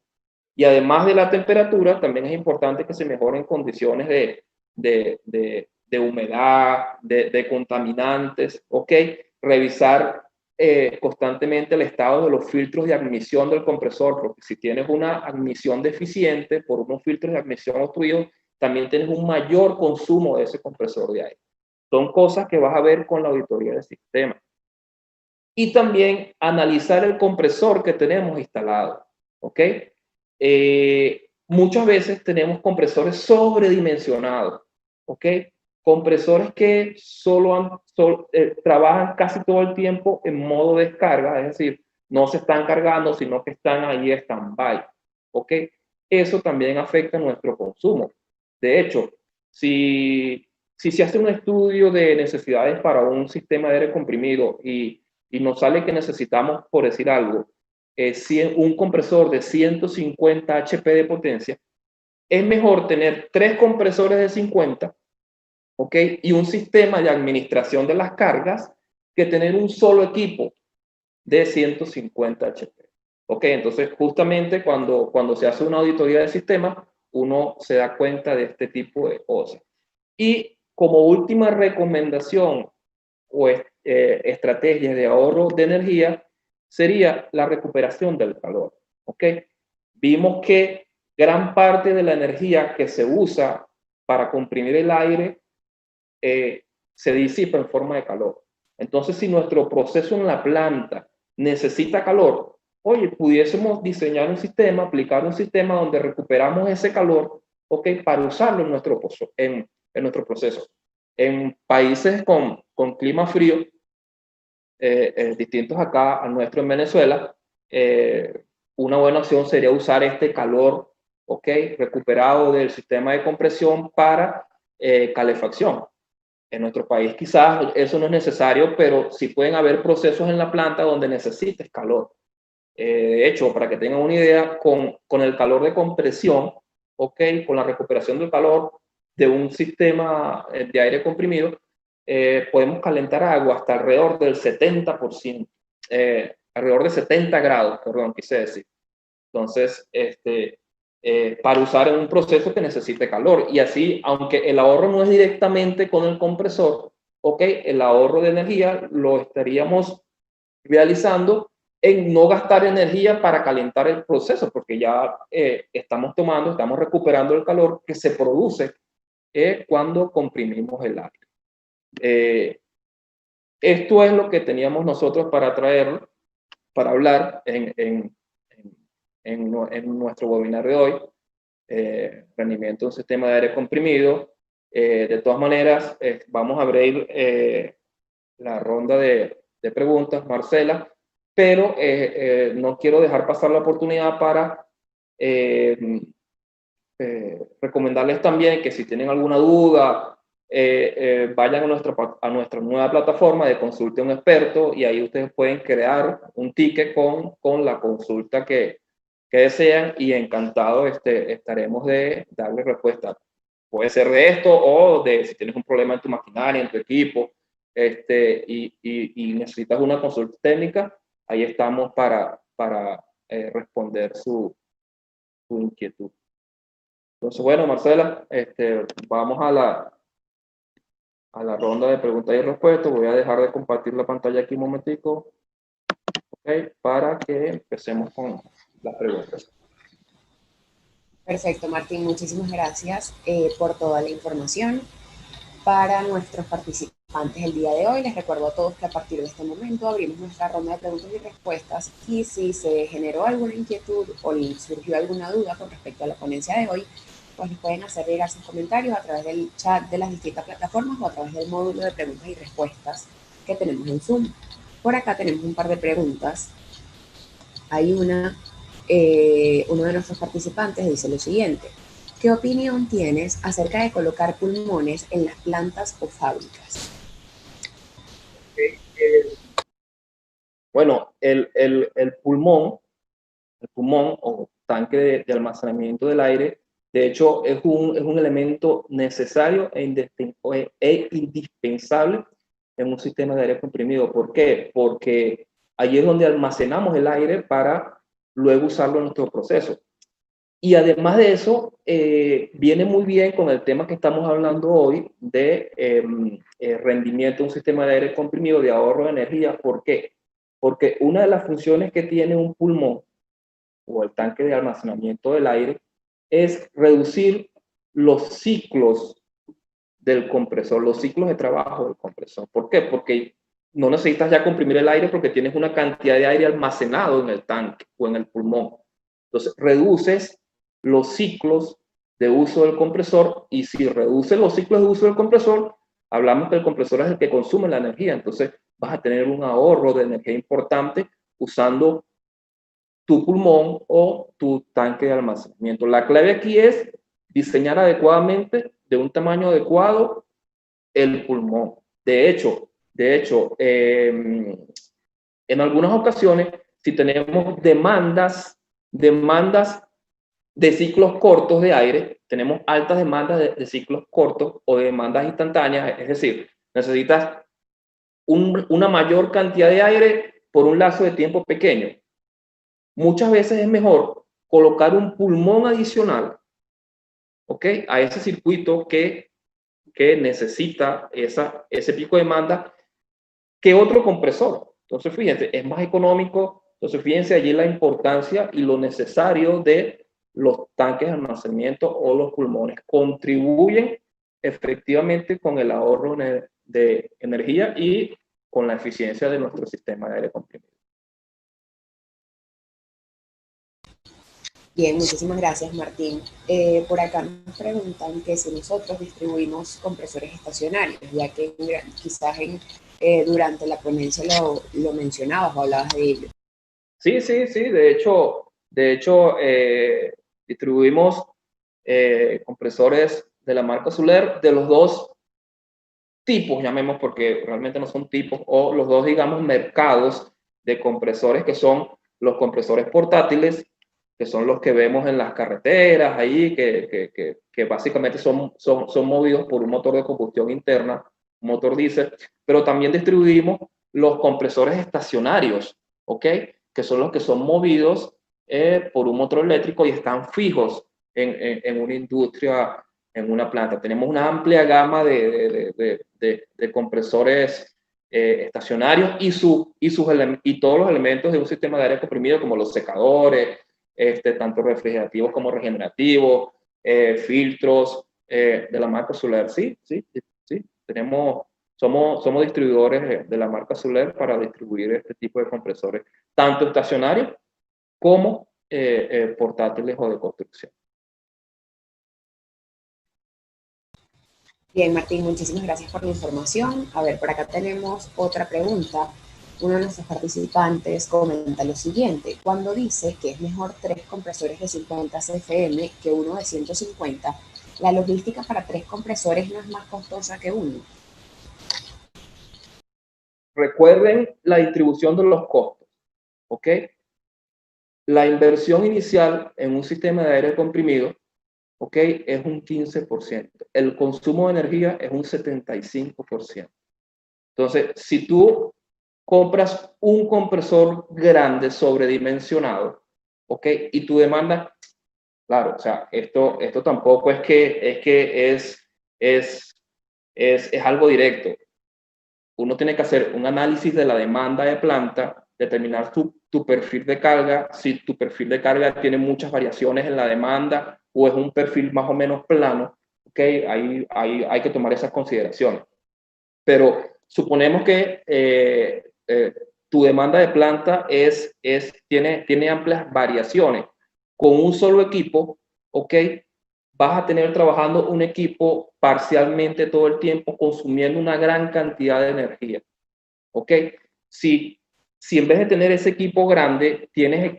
Y además de la temperatura, también es importante que se mejoren condiciones de humedad, de contaminantes, ¿ok? Revisar constantemente el estado de los filtros de admisión del compresor, porque si tienes una admisión deficiente por unos filtros de admisión obstruidos, también tienes un mayor consumo de ese compresor de aire. Son cosas que vas a ver con la auditoría del sistema. Y también analizar el compresor que tenemos instalado, ¿ok? Muchas veces tenemos compresores sobredimensionados, ¿ok? Compresores que trabajan casi todo el tiempo en modo descarga, es decir, no se están cargando, sino que están ahí stand-by, ¿ok? Eso también afecta nuestro consumo. De hecho, si se hace un estudio de necesidades para un sistema de aire comprimido y nos sale que necesitamos, por decir algo, un compresor de 150 HP de potencia, es mejor tener 3 compresores de 50, ¿ok? Y un sistema de administración de las cargas que tener un solo equipo de 150 HP. ¿Ok? Entonces, justamente cuando se hace una auditoría del sistema, uno se da cuenta de este tipo de cosas. Y como última recomendación o estrategias de ahorro de energía, sería la recuperación del calor. ¿Ok? Vimos que gran parte de la energía que se usa para comprimir el aire se disipa en forma de calor. Entonces, si nuestro proceso en la planta necesita calor, oye, pudiésemos diseñar un sistema, aplicar un sistema donde recuperamos ese calor, ¿ok? Para usarlo en nuestro proceso. En países con clima frío, distintos acá a nuestro en Venezuela, una buena opción sería usar este calor, ¿ok? Recuperado del sistema de compresión para calefacción. En nuestro país quizás eso no es necesario, pero sí pueden haber procesos en la planta donde necesites calor. De hecho, para que tengan una idea, con el calor de compresión, ¿ok? Con la recuperación del calor de un sistema de aire comprimido, podemos calentar agua hasta alrededor del 70%, alrededor de 70 grados, perdón, quise decir. Entonces, para usar en un proceso que necesite calor. Y así, aunque el ahorro no es directamente con el compresor, ok, el ahorro de energía lo estaríamos realizando en no gastar energía para calentar el proceso, porque ya estamos recuperando el calor que se produce cuando comprimimos el aire. Esto es lo que teníamos nosotros para traer, para hablar en nuestro webinar de hoy, rendimiento de un sistema de aire comprimido. De todas maneras, vamos a abrir la ronda de preguntas, Marcela, pero no quiero dejar pasar la oportunidad para recomendarles también que si tienen alguna duda, vayan a nuestra nueva plataforma de Consulte a un Experto, y ahí ustedes pueden crear un ticket con la consulta que desean, y encantado estaremos de darle respuesta. Puede ser de esto o de si tienes un problema en tu maquinaria, en tu equipo, y necesitas una consulta técnica, ahí estamos para responder su inquietud. Entonces, bueno, Marcela, vamos a la ronda de preguntas y respuestas. Voy a dejar de compartir la pantalla aquí un momentico, ¿okay? Para que empecemos con las preguntas. Perfecto, Martín. Muchísimas gracias por toda la información. Para nuestros participantes el día de hoy, les recuerdo a todos que a partir de este momento abrimos nuestra ronda de preguntas y respuestas, y si se generó alguna inquietud o les surgió alguna duda con respecto a la ponencia de hoy, pues nos pueden hacer llegar sus comentarios a través del chat de las distintas plataformas o a través del módulo de preguntas y respuestas que tenemos en Zoom. Por acá tenemos un par de preguntas. Hay uno de nuestros participantes dice lo siguiente: ¿qué opinión tienes acerca de colocar pulmones en las plantas o fábricas? Bueno, el pulmón o tanque de almacenamiento del aire, de hecho, es un elemento necesario e indispensable en un sistema de aire comprimido. ¿Por qué? Porque allí es donde almacenamos el aire para luego usarlo en nuestro proceso. Y además de eso, viene muy bien con el tema que estamos hablando hoy de rendimiento de un sistema de aire comprimido, de ahorro de energía. ¿Por qué? Porque una de las funciones que tiene un pulmón o el tanque de almacenamiento del aire es reducir los ciclos del compresor, los ciclos de trabajo del compresor. ¿Por qué? Porque no necesitas ya comprimir el aire porque tienes una cantidad de aire almacenado en el tanque o en el pulmón. Entonces, reduces los ciclos de uso del compresor, y si reduces los ciclos de uso del compresor, hablamos que el compresor es el que consume la energía. Entonces, vas a tener un ahorro de energía importante usando tu pulmón o tu tanque de almacenamiento. La clave aquí es diseñar adecuadamente, de un tamaño adecuado, el pulmón. De hecho, en algunas ocasiones, si tenemos demandas de ciclos cortos de aire, tenemos altas demandas de ciclos cortos o de demandas instantáneas, es decir, necesitas una mayor cantidad de aire por un lapso de tiempo pequeño. Muchas veces es mejor colocar un pulmón adicional, ¿ok?, a ese circuito que necesita ese pico de demanda, que otro compresor. Entonces, fíjense, es más económico. Entonces, fíjense allí la importancia y lo necesario de los tanques de almacenamiento o los pulmones. Contribuyen efectivamente con el ahorro de energía y con la eficiencia de nuestro sistema de aire comprimido. Bien, muchísimas gracias, Martín. Por acá nos preguntan que si nosotros distribuimos compresores estacionarios, ya que quizás durante la ponencia lo mencionabas o hablabas de ello. Sí. De hecho, distribuimos compresores de la marca Suller, de los dos tipos, llamemos, porque realmente no son tipos, o los dos, digamos, mercados de compresores, que son los compresores portátiles, que son los que vemos en las carreteras ahí, que básicamente son movidos por un motor de combustión interna, un motor diésel. Pero también distribuimos los compresores estacionarios, ¿ok?, que son los que son movidos por un motor eléctrico y están fijos en una industria, en una planta. Tenemos una amplia gama de compresores estacionarios y todos los elementos de un sistema de aire comprimido, como los secadores, tanto refrigerativos como regenerativos, filtros de la marca Suller. Sí, somos distribuidores de la marca Suller para distribuir este tipo de compresores, tanto estacionarios como portátiles o de construcción. Bien, Martín, muchísimas gracias por la información. A ver, por acá tenemos otra pregunta. Uno de nuestros participantes comenta lo siguiente: cuando dice que es mejor 3 compresores de 50 CFM que uno de 150, ¿la logística para 3 compresores no es más costosa que uno? Recuerden la distribución de los costos, ¿ok? La inversión inicial en un sistema de aire comprimido, ¿ok?, es un 15%. El consumo de energía es un 75%. Entonces, si tú compras un compresor grande sobredimensionado, ¿ok?, y tu demanda, claro, o sea, esto tampoco es algo directo. Uno tiene que hacer un análisis de la demanda de planta, determinar tu perfil de carga, si tu perfil de carga tiene muchas variaciones en la demanda o es un perfil más o menos plano, ¿ok? Ahí hay que tomar esas consideraciones. Pero suponemos que tu demanda de planta tiene amplias variaciones. Con un solo equipo, ¿ok?, vas a tener trabajando un equipo parcialmente todo el tiempo, consumiendo una gran cantidad de energía, ¿ok? Si en vez de tener ese equipo grande, tienes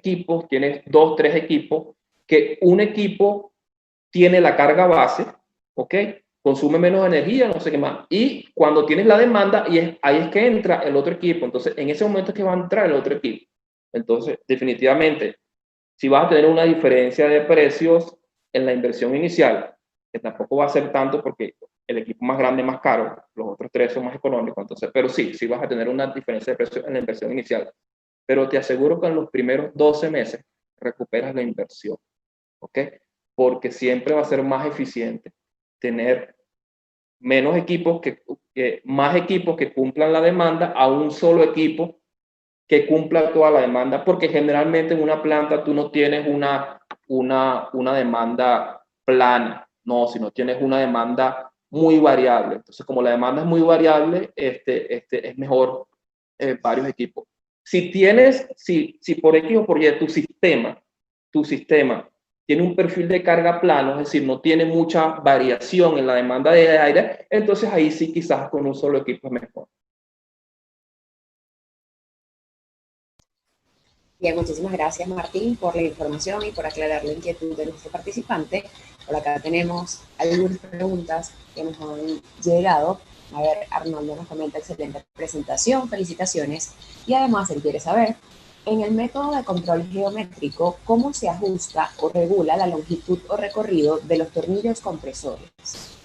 2, 3 equipos, que un equipo tiene la carga base, ¿ok?, consume menos energía, no sé qué más, y cuando tienes la demanda, ahí es que entra el otro equipo. Entonces, en ese momento es que va a entrar el otro equipo. Entonces, definitivamente, si vas a tener una diferencia de precios en la inversión inicial, que tampoco va a ser tanto porque el equipo más grande es más caro, los otros 3 son más económicos, entonces, pero sí vas a tener una diferencia de precios en la inversión inicial. Pero te aseguro que en los primeros 12 meses recuperas la inversión, ¿ok? Porque siempre va a ser más eficiente tener menos equipos, más equipos que cumplan la demanda a un solo equipo que cumpla toda la demanda, porque generalmente en una planta tú no tienes una demanda plana, no, sino tienes una demanda muy variable. Entonces, como la demanda es muy variable, es mejor varios equipos. Si por X o por Y tu sistema tiene un perfil de carga plano, es decir, no tiene mucha variación en la demanda de aire, entonces ahí sí quizás con un solo equipo es mejor. Bien, muchísimas gracias, Martín, por la información y por aclarar la inquietud de nuestro participante. Por acá tenemos algunas preguntas que nos han llegado. A ver, Arnoldo nos comenta: excelente presentación, felicitaciones. Y además, él quiere saber, en el método de control geométrico, ¿cómo se ajusta o regula la longitud o recorrido de los tornillos compresores?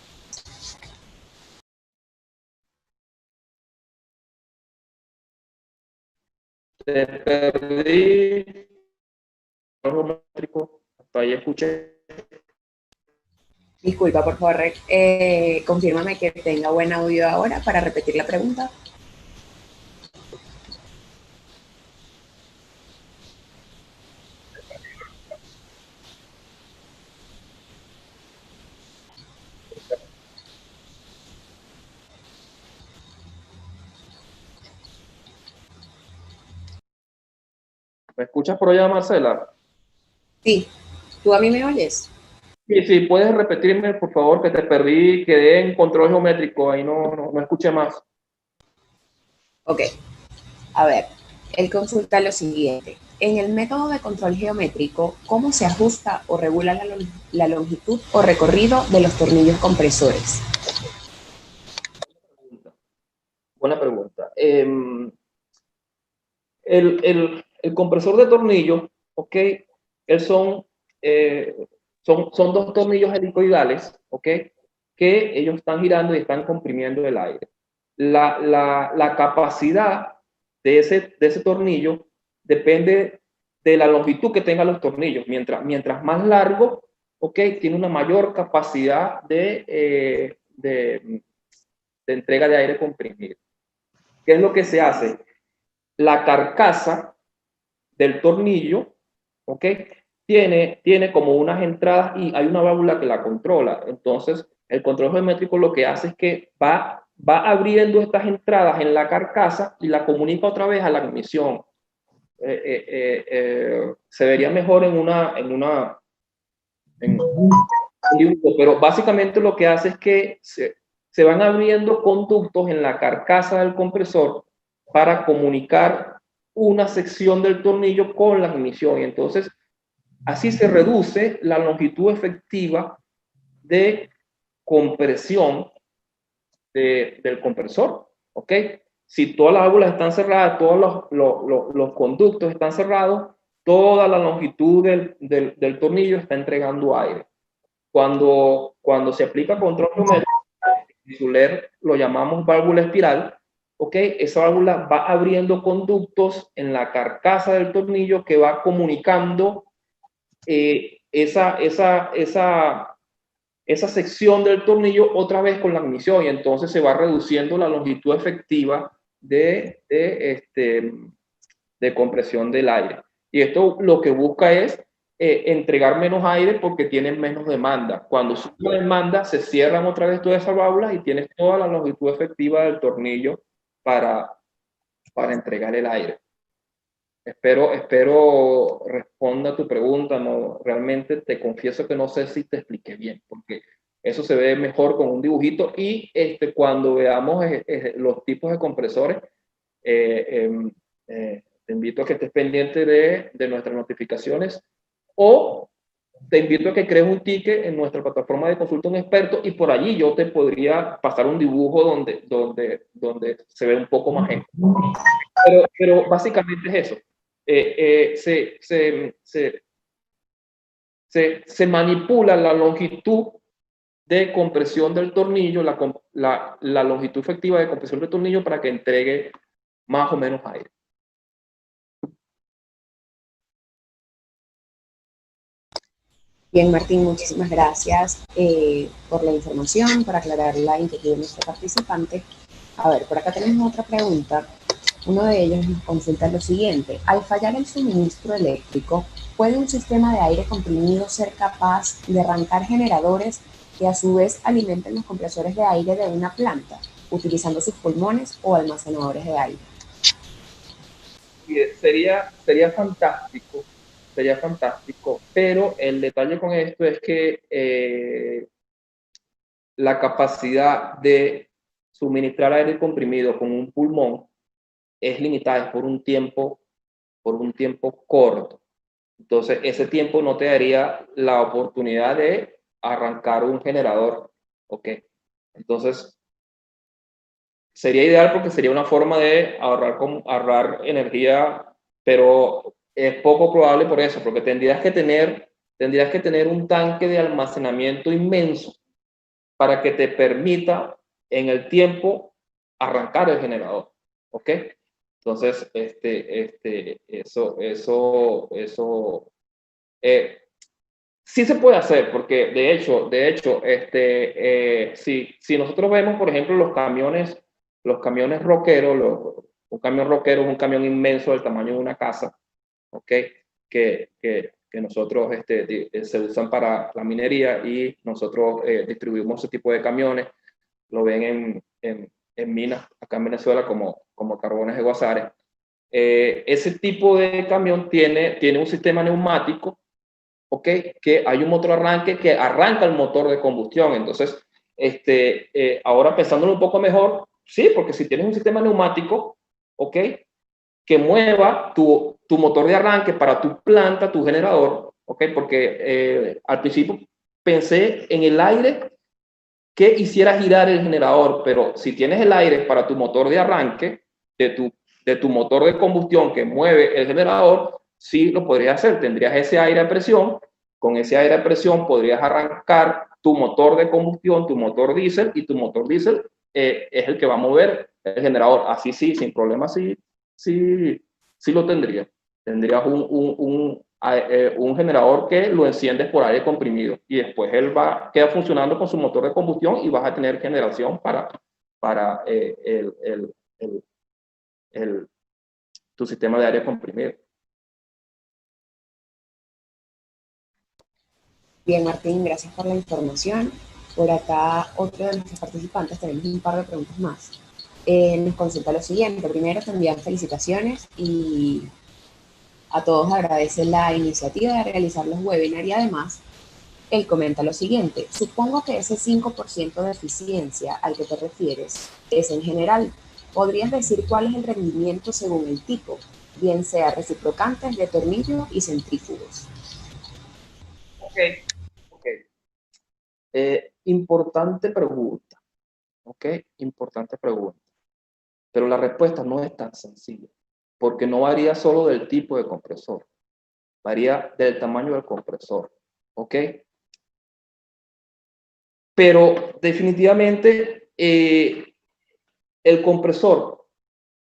Te perdí. Hasta ahí escuché. Disculpa, por favor, confírmame que tenga buen audio ahora para repetir la pregunta. ¿Me escuchas por allá, Marcela? Sí, ¿tú a mí me oyes? Sí, puedes repetirme, por favor, que te perdí, quedé en control geométrico, ahí no escuché más. Ok, a ver, él consulta lo siguiente: en el método de control geométrico, ¿cómo se ajusta o regula la longitud o recorrido de los tornillos compresores? Buena pregunta. El compresor de tornillos, ¿ok? Son 2 tornillos helicoidales, ¿ok?, que ellos están girando y están comprimiendo el aire. La capacidad de ese tornillo depende de la longitud que tengan los tornillos. Mientras más largo, ¿ok? Tiene una mayor capacidad de entrega de aire comprimido. ¿Qué es lo que se hace? La carcasa del tornillo, ¿ok? Tiene como unas entradas y hay una válvula que la controla. Entonces, el control geométrico lo que hace es que va abriendo estas entradas en la carcasa y la comunica otra vez a la admisión. Se vería mejor en un dibujo, pero básicamente lo que hace es que se van abriendo conductos en la carcasa del compresor para comunicar una sección del tornillo con la admisión, y entonces así se reduce la longitud efectiva de compresión del compresor, ¿ok? Si todas las válvulas están cerradas, todos los conductos están cerrados, toda la longitud del tornillo está entregando aire. Cuando se aplica control geométrico, en Suler lo llamamos válvula espiral, ¿ok? Esa válvula va abriendo conductos en la carcasa del tornillo que va comunicando esa sección del tornillo otra vez con la admisión, y entonces se va reduciendo la longitud efectiva de compresión del aire. Y esto lo que busca es entregar menos aire porque tienen menos demanda. Cuando sube la demanda, se cierran otra vez todas esas válvulas y tienes toda la longitud efectiva del tornillo para entregar el aire. Espero responda a tu pregunta. No, realmente te confieso que no sé si te expliqué bien, porque eso se ve mejor con un dibujito, y cuando veamos los tipos de compresores, te invito a que estés pendiente de nuestras notificaciones, o te invito a que crees un ticket en nuestra plataforma de Consulta a un Experto, y por allí yo te podría pasar un dibujo donde se ve un poco más ejemplo. Pero básicamente es eso. Se manipula la longitud de compresión del tornillo, la longitud efectiva de compresión del tornillo para que entregue más o menos aire. Bien, Martín, muchísimas gracias por la información, por aclarar la inquietud de nuestro participante. A ver, por acá tenemos otra pregunta. Uno de ellos nos consulta lo siguiente: al fallar el suministro eléctrico, ¿puede un sistema de aire comprimido ser capaz de arrancar generadores que a su vez alimenten los compresores de aire de una planta, utilizando sus pulmones o almacenadores de aire? Sería fantástico, pero el detalle con esto es que la capacidad de suministrar aire comprimido con un pulmón es limitada, es por un tiempo corto. Entonces, ese tiempo no te daría la oportunidad de arrancar un generador, ¿ok? Entonces, sería ideal porque sería una forma de ahorrar energía, pero es poco probable por eso, porque tendrías que tener un tanque de almacenamiento inmenso para que te permita en el tiempo arrancar el generador, ¿ok? Entonces, eso sí se puede hacer, porque de hecho, si nosotros vemos, por ejemplo, los camiones rockeros, un camión rockero es un camión inmenso del tamaño de una casa, ¿ok? Que nosotros se usan para la minería, y nosotros distribuimos ese tipo de camiones. Lo ven en minas acá en Venezuela como Carbones de Guasares. Ese tipo de camión tiene un sistema neumático, ¿ok? Que hay un motor arranque que arranca el motor de combustión. Entonces, ahora pensándolo un poco mejor, sí, porque si tienes un sistema neumático, ¿ok? Que mueva tu motor de arranque para tu planta, tu generador, ¿ok? Porque al principio pensé en el aire que hiciera girar el generador, pero si tienes el aire para tu motor de arranque, de tu motor de combustión que mueve el generador, sí lo podrías hacer. Tendrías ese aire a presión, con ese aire a presión podrías arrancar tu motor de combustión, tu motor diésel, y tu motor diésel es el que va a mover el generador. Así sí, sin problema, sí lo tendrías. Tendrías un generador que lo enciendes por aire comprimido y después él queda funcionando con su motor de combustión y vas a tener generación para tu sistema de aire comprimido. Bien, Martín, gracias por la información. Por acá, otro de nuestros participantes, tenemos un par de preguntas más. Nos consulta lo siguiente. Primero, te envían felicitaciones y a todos agradece la iniciativa de realizar los webinars y además, él comenta lo siguiente. Supongo que ese 5% de eficiencia al que te refieres es en general. ¿Podrías decir cuál es el rendimiento según el tipo? Bien sea reciprocantes, de tornillo y centrífugos. Ok. Importante pregunta. Ok, importante pregunta. Pero la respuesta no es tan sencilla, porque no varía solo del tipo de compresor, varía del tamaño del compresor. Ok. Pero definitivamente el compresor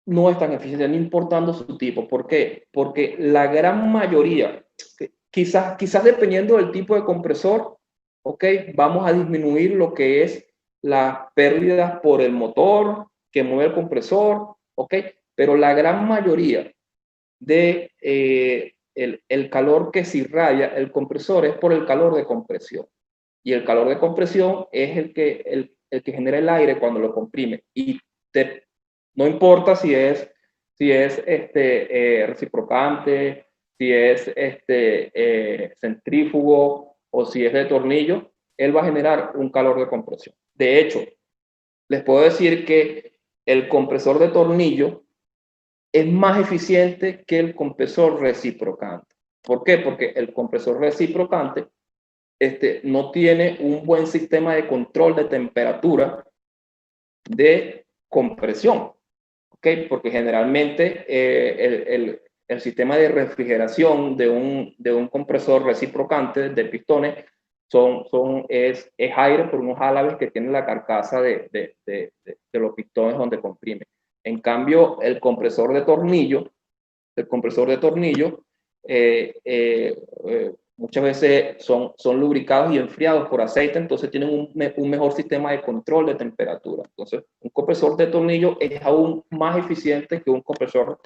no es tan eficiente, no importando su tipo. ¿Por qué? Porque la gran mayoría, quizás dependiendo del tipo de compresor, ok, vamos a disminuir lo que es las pérdidas por el motor que mueve el compresor, ok, pero la gran mayoría de el calor que se irradia el compresor es por el calor de compresión. Y el calor de compresión es el que genera el aire cuando lo comprime. Y no importa si es reciprocante, si es centrífugo o si es de tornillo, él va a generar un calor de compresión. De hecho, les puedo decir que el compresor de tornillo es más eficiente que el compresor reciprocante. ¿Por qué? Porque el compresor reciprocante no tiene un buen sistema de control de temperatura de compresión, ¿ok? Porque generalmente el sistema de refrigeración de un compresor reciprocante de pistones es aire por unos álabes que tienen la carcasa de los pistones donde comprime. En cambio, el compresor de tornillo muchas veces son lubricados y enfriados por aceite, entonces tienen un mejor sistema de control de temperatura. Entonces, un compresor de tornillo es aún más eficiente que un compresor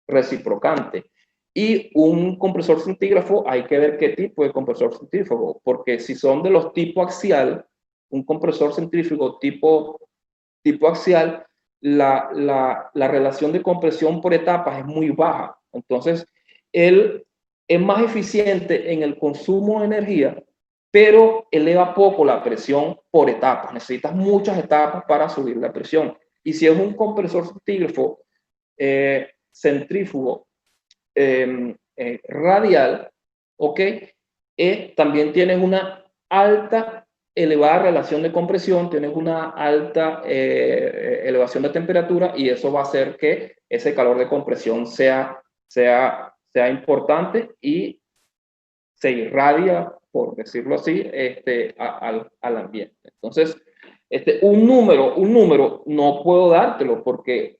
reciprocante. Y un compresor centígrafo, hay que ver qué tipo de compresor centrífugo, porque si son de los tipo axial, un compresor centrífugo tipo axial, la relación de compresión por etapas es muy baja. Entonces, él es más eficiente en el consumo de energía, pero eleva poco la presión por etapas. Necesitas muchas etapas para subir la presión. Y si es un compresor centrífugo, centrífugo radial, ¿ok? También tienes una elevada relación de compresión, tienes una alta elevación de temperatura y eso va a hacer que ese calor de compresión sea importante y se irradia, por decirlo así, al ambiente. Entonces, un número no puedo dártelo porque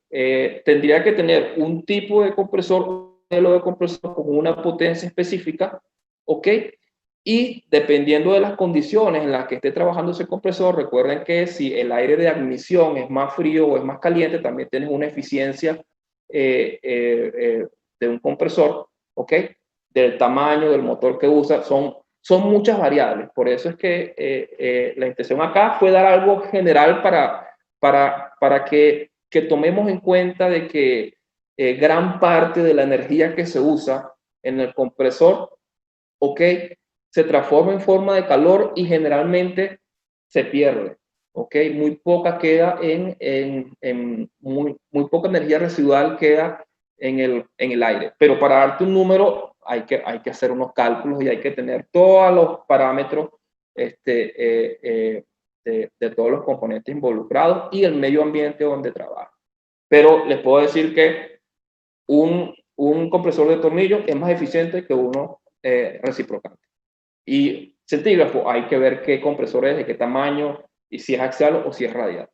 tendría que tener un tipo de compresor, un modelo de compresor con una potencia específica, ¿ok? Y dependiendo de las condiciones en las que esté trabajando ese compresor, recuerden que si el aire de admisión es más frío o es más caliente, también tienes una eficiencia de un compresor, ¿ok? Del tamaño, del motor que usa, son muchas variables. Por eso es que la intención acá fue dar algo general para que tomemos en cuenta de que gran parte de la energía que se usa en el compresor, ¿ok?, se transforma en forma de calor y generalmente se pierde, ¿ok? Muy poca queda muy poca energía residual queda en el aire. Pero para darte un número hay que hacer unos cálculos y hay que tener todos los parámetros de todos los componentes involucrados y el medio ambiente donde trabaja. Pero les puedo decir que un compresor de tornillo es más eficiente que uno reciprocante. Y centígrafo, hay que ver qué compresor es, de qué tamaño, y si es axial o si es radial.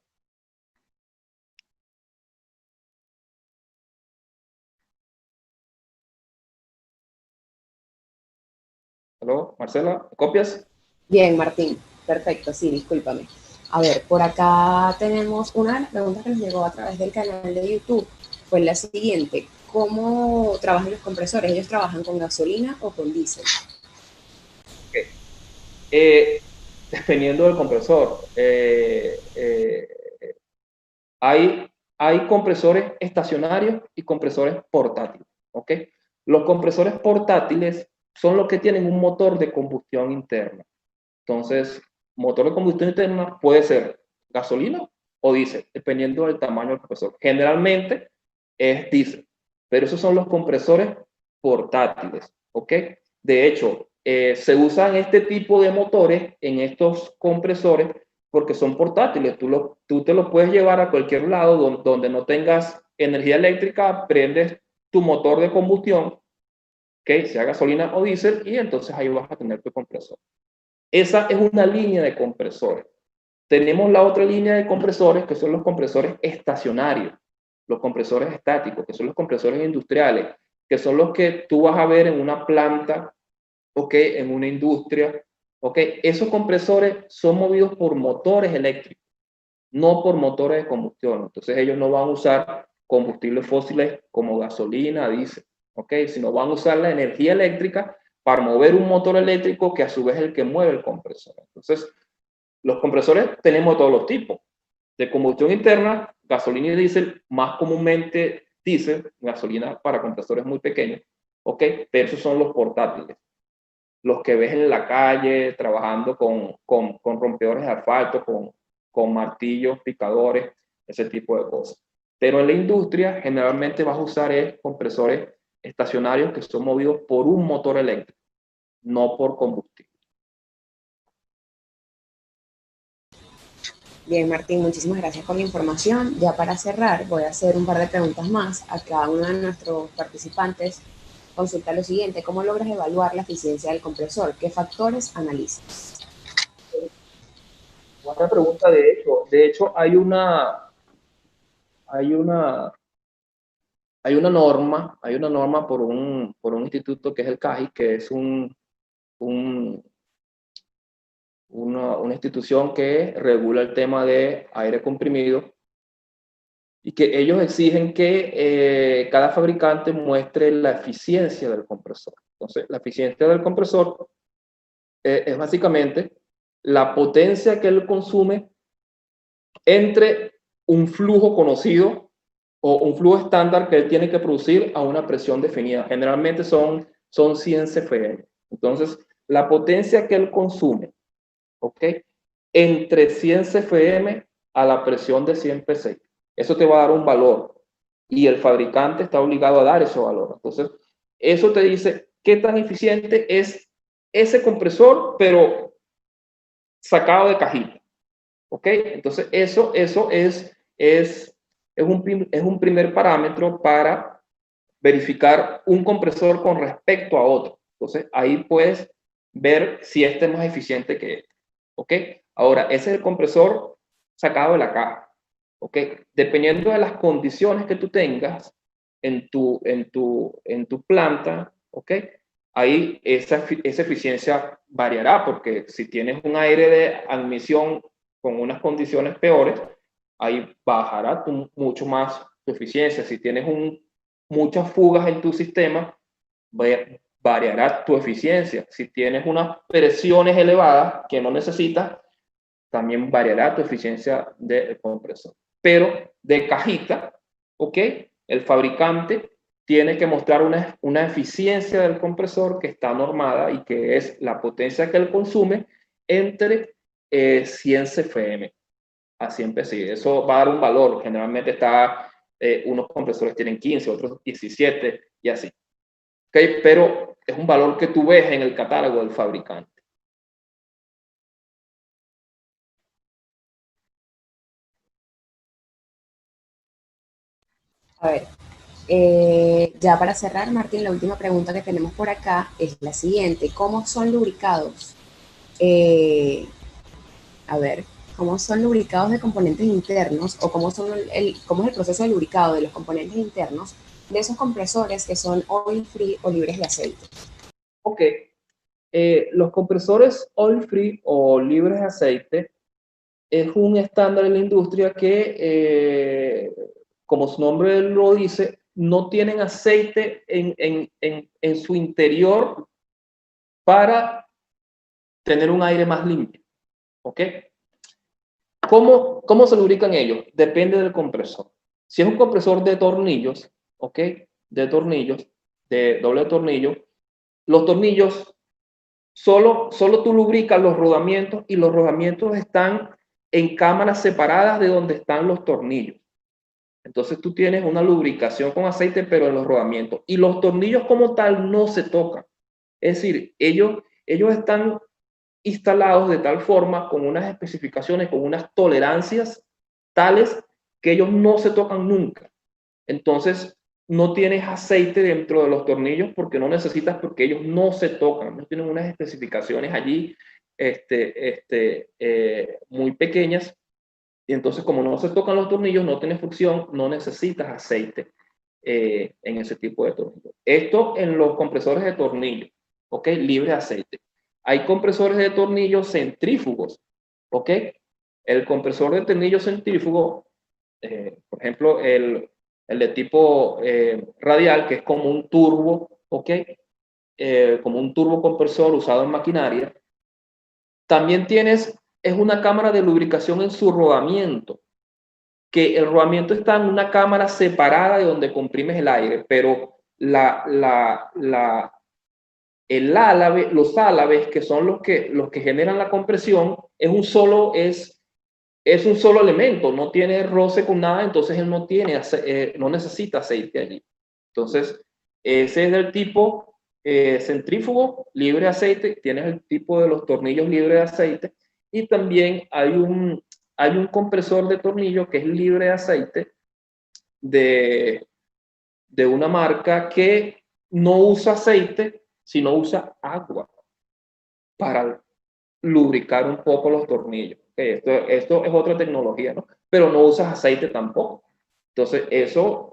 ¿Aló, Marcela? ¿Me copias? Bien, Martín. Perfecto, sí, discúlpame. A ver, por acá tenemos una de las preguntas que nos llegó a través del canal de YouTube. Fue la siguiente. ¿Cómo trabajan los compresores? ¿Ellos trabajan con gasolina o con diésel? Okay. Dependiendo del compresor. Hay, hay compresores estacionarios y compresores portátiles, ¿ok? Los compresores portátiles son los que tienen un motor de combustión interna. Entonces, motor de combustión interna puede ser gasolina o diésel, dependiendo del tamaño del compresor. Generalmente es diésel, pero esos son los compresores portátiles, ¿ok? De hecho, se usan este tipo de motores en estos compresores porque son portátiles. Tú te los puedes llevar a cualquier lado donde no tengas energía eléctrica, prendes tu motor de combustión, que sea gasolina o diésel, y entonces ahí vas a tener tu compresor. Esa es una línea de compresores. Tenemos la otra línea de compresores, que son los compresores estacionarios, los compresores estáticos, que son los compresores industriales, que son los que tú vas a ver en una planta, ¿ok? En una industria, ¿ok? Esos compresores son movidos por motores eléctricos, no por motores de combustión. Entonces ellos no van a usar combustibles fósiles como gasolina, diésel, ¿ok? Sino van a usar la energía eléctrica para mover un motor eléctrico que a su vez es el que mueve el compresor. Entonces, los compresores tenemos de todos los tipos. De combustión interna, gasolina y diésel, más comúnmente diésel, gasolina para compresores muy pequeños, ¿ok? Pero esos son los portátiles. Los que ves en la calle trabajando con rompedores de asfalto, con martillos, picadores, ese tipo de cosas. Pero en la industria generalmente vas a usar compresores estacionarios que son movidos por un motor eléctrico, no por combustible. Bien, Martín, muchísimas gracias por la información. Ya para cerrar, voy a hacer un par de preguntas más a cada uno de nuestros participantes. Consulta lo siguiente: ¿cómo logras evaluar la eficiencia del compresor? ¿Qué factores analizas? Buena pregunta, de hecho. De hecho, hay una, hay una norma por un instituto que es el CAGI, que es un, una institución que regula el tema de aire comprimido y que ellos exigen que cada fabricante muestre la eficiencia del compresor. Entonces, la eficiencia del compresor es básicamente la potencia que él consume entre un flujo conocido o un flujo estándar que él tiene que producir a una presión definida. Generalmente son 100 CFM. Entonces, la potencia que él consume, ¿ok? Entre 100 CFM a la presión de 100 PSI. Eso te va a dar un valor y el fabricante está obligado a dar ese valor. Entonces, eso te dice qué tan eficiente es ese compresor, pero sacado de cajita. ¿Ok? Entonces, eso es un primer parámetro para verificar un compresor con respecto a otro. Entonces, ahí puedes ver si este es más eficiente que este. ¿Ok? Ahora, ese es el compresor sacado de la caja. ¿Ok? Dependiendo de las condiciones que tú tengas en tu planta, ¿ok? Ahí esa eficiencia variará, porque si tienes un aire de admisión con unas condiciones peores, ahí bajará mucho más tu eficiencia. Si tienes muchas fugas en tu sistema, variará tu eficiencia. Si tienes unas presiones elevadas que no necesitas, también variará tu eficiencia del compresor. Pero de cajita, ¿ok? El fabricante tiene que mostrar una eficiencia del compresor que está normada y que es la potencia que él consume entre 100 CFM a 100 PSI. Eso va a dar un valor. Generalmente unos compresores tienen 15, otros 17 y así. ¿Okay? Pero es un valor que tú ves en el catálogo del fabricante. A ver, ya para cerrar, Martín, la última pregunta que tenemos por acá es la siguiente: ¿cómo son lubricados? Eh, a ver, ¿cómo son lubricados de componentes internos o cómo es el proceso de lubricado de los componentes internos de esos compresores que son oil free o libres de aceite? Ok. Los compresores oil free o libres de aceite es un estándar en la industria que, como su nombre lo dice, no tienen aceite en su interior para tener un aire más limpio. ¿Ok? ¿Cómo se lubrican ellos? Depende del compresor. Si es un compresor de tornillos, ¿ok? De tornillos, de doble tornillo, los tornillos solo tú lubricas los rodamientos y los rodamientos están en cámaras separadas de donde están los tornillos. Entonces tú tienes una lubricación con aceite, pero en los rodamientos. Y los tornillos como tal no se tocan. Es decir, ellos están instalados de tal forma, con unas especificaciones, con unas tolerancias tales que ellos no se tocan nunca. Entonces, no tienes aceite dentro de los tornillos porque no necesitas, porque ellos no se tocan, no tienen unas especificaciones allí muy pequeñas. Y entonces, como no se tocan los tornillos, no tienes fricción, no necesitas aceite en ese tipo de tornillos. Esto en los compresores de tornillo, ¿ok? Libre de aceite. Hay compresores de tornillos centrífugos, ¿ok? El compresor de tornillo centrífugo, por ejemplo, el de tipo radial, que es como un turbo, ¿ok? Como un turbo compresor usado en maquinaria. También es una cámara de lubricación en su rodamiento, que el rodamiento está en una cámara separada de donde comprimes el aire, pero el álabe, los álabes, que son los que generan la compresión, es un solo elemento, no tiene roce con nada, entonces él no necesita aceite allí. Entonces, ese es del tipo centrífugo, libre de aceite, tienes el tipo de los tornillos libre de aceite, y también hay un compresor de tornillo que es libre de aceite de una marca que no usa aceite, sino usa agua para lubricar un poco los tornillos. Esto es otra tecnología, ¿no? Pero no usas aceite tampoco. Entonces, eso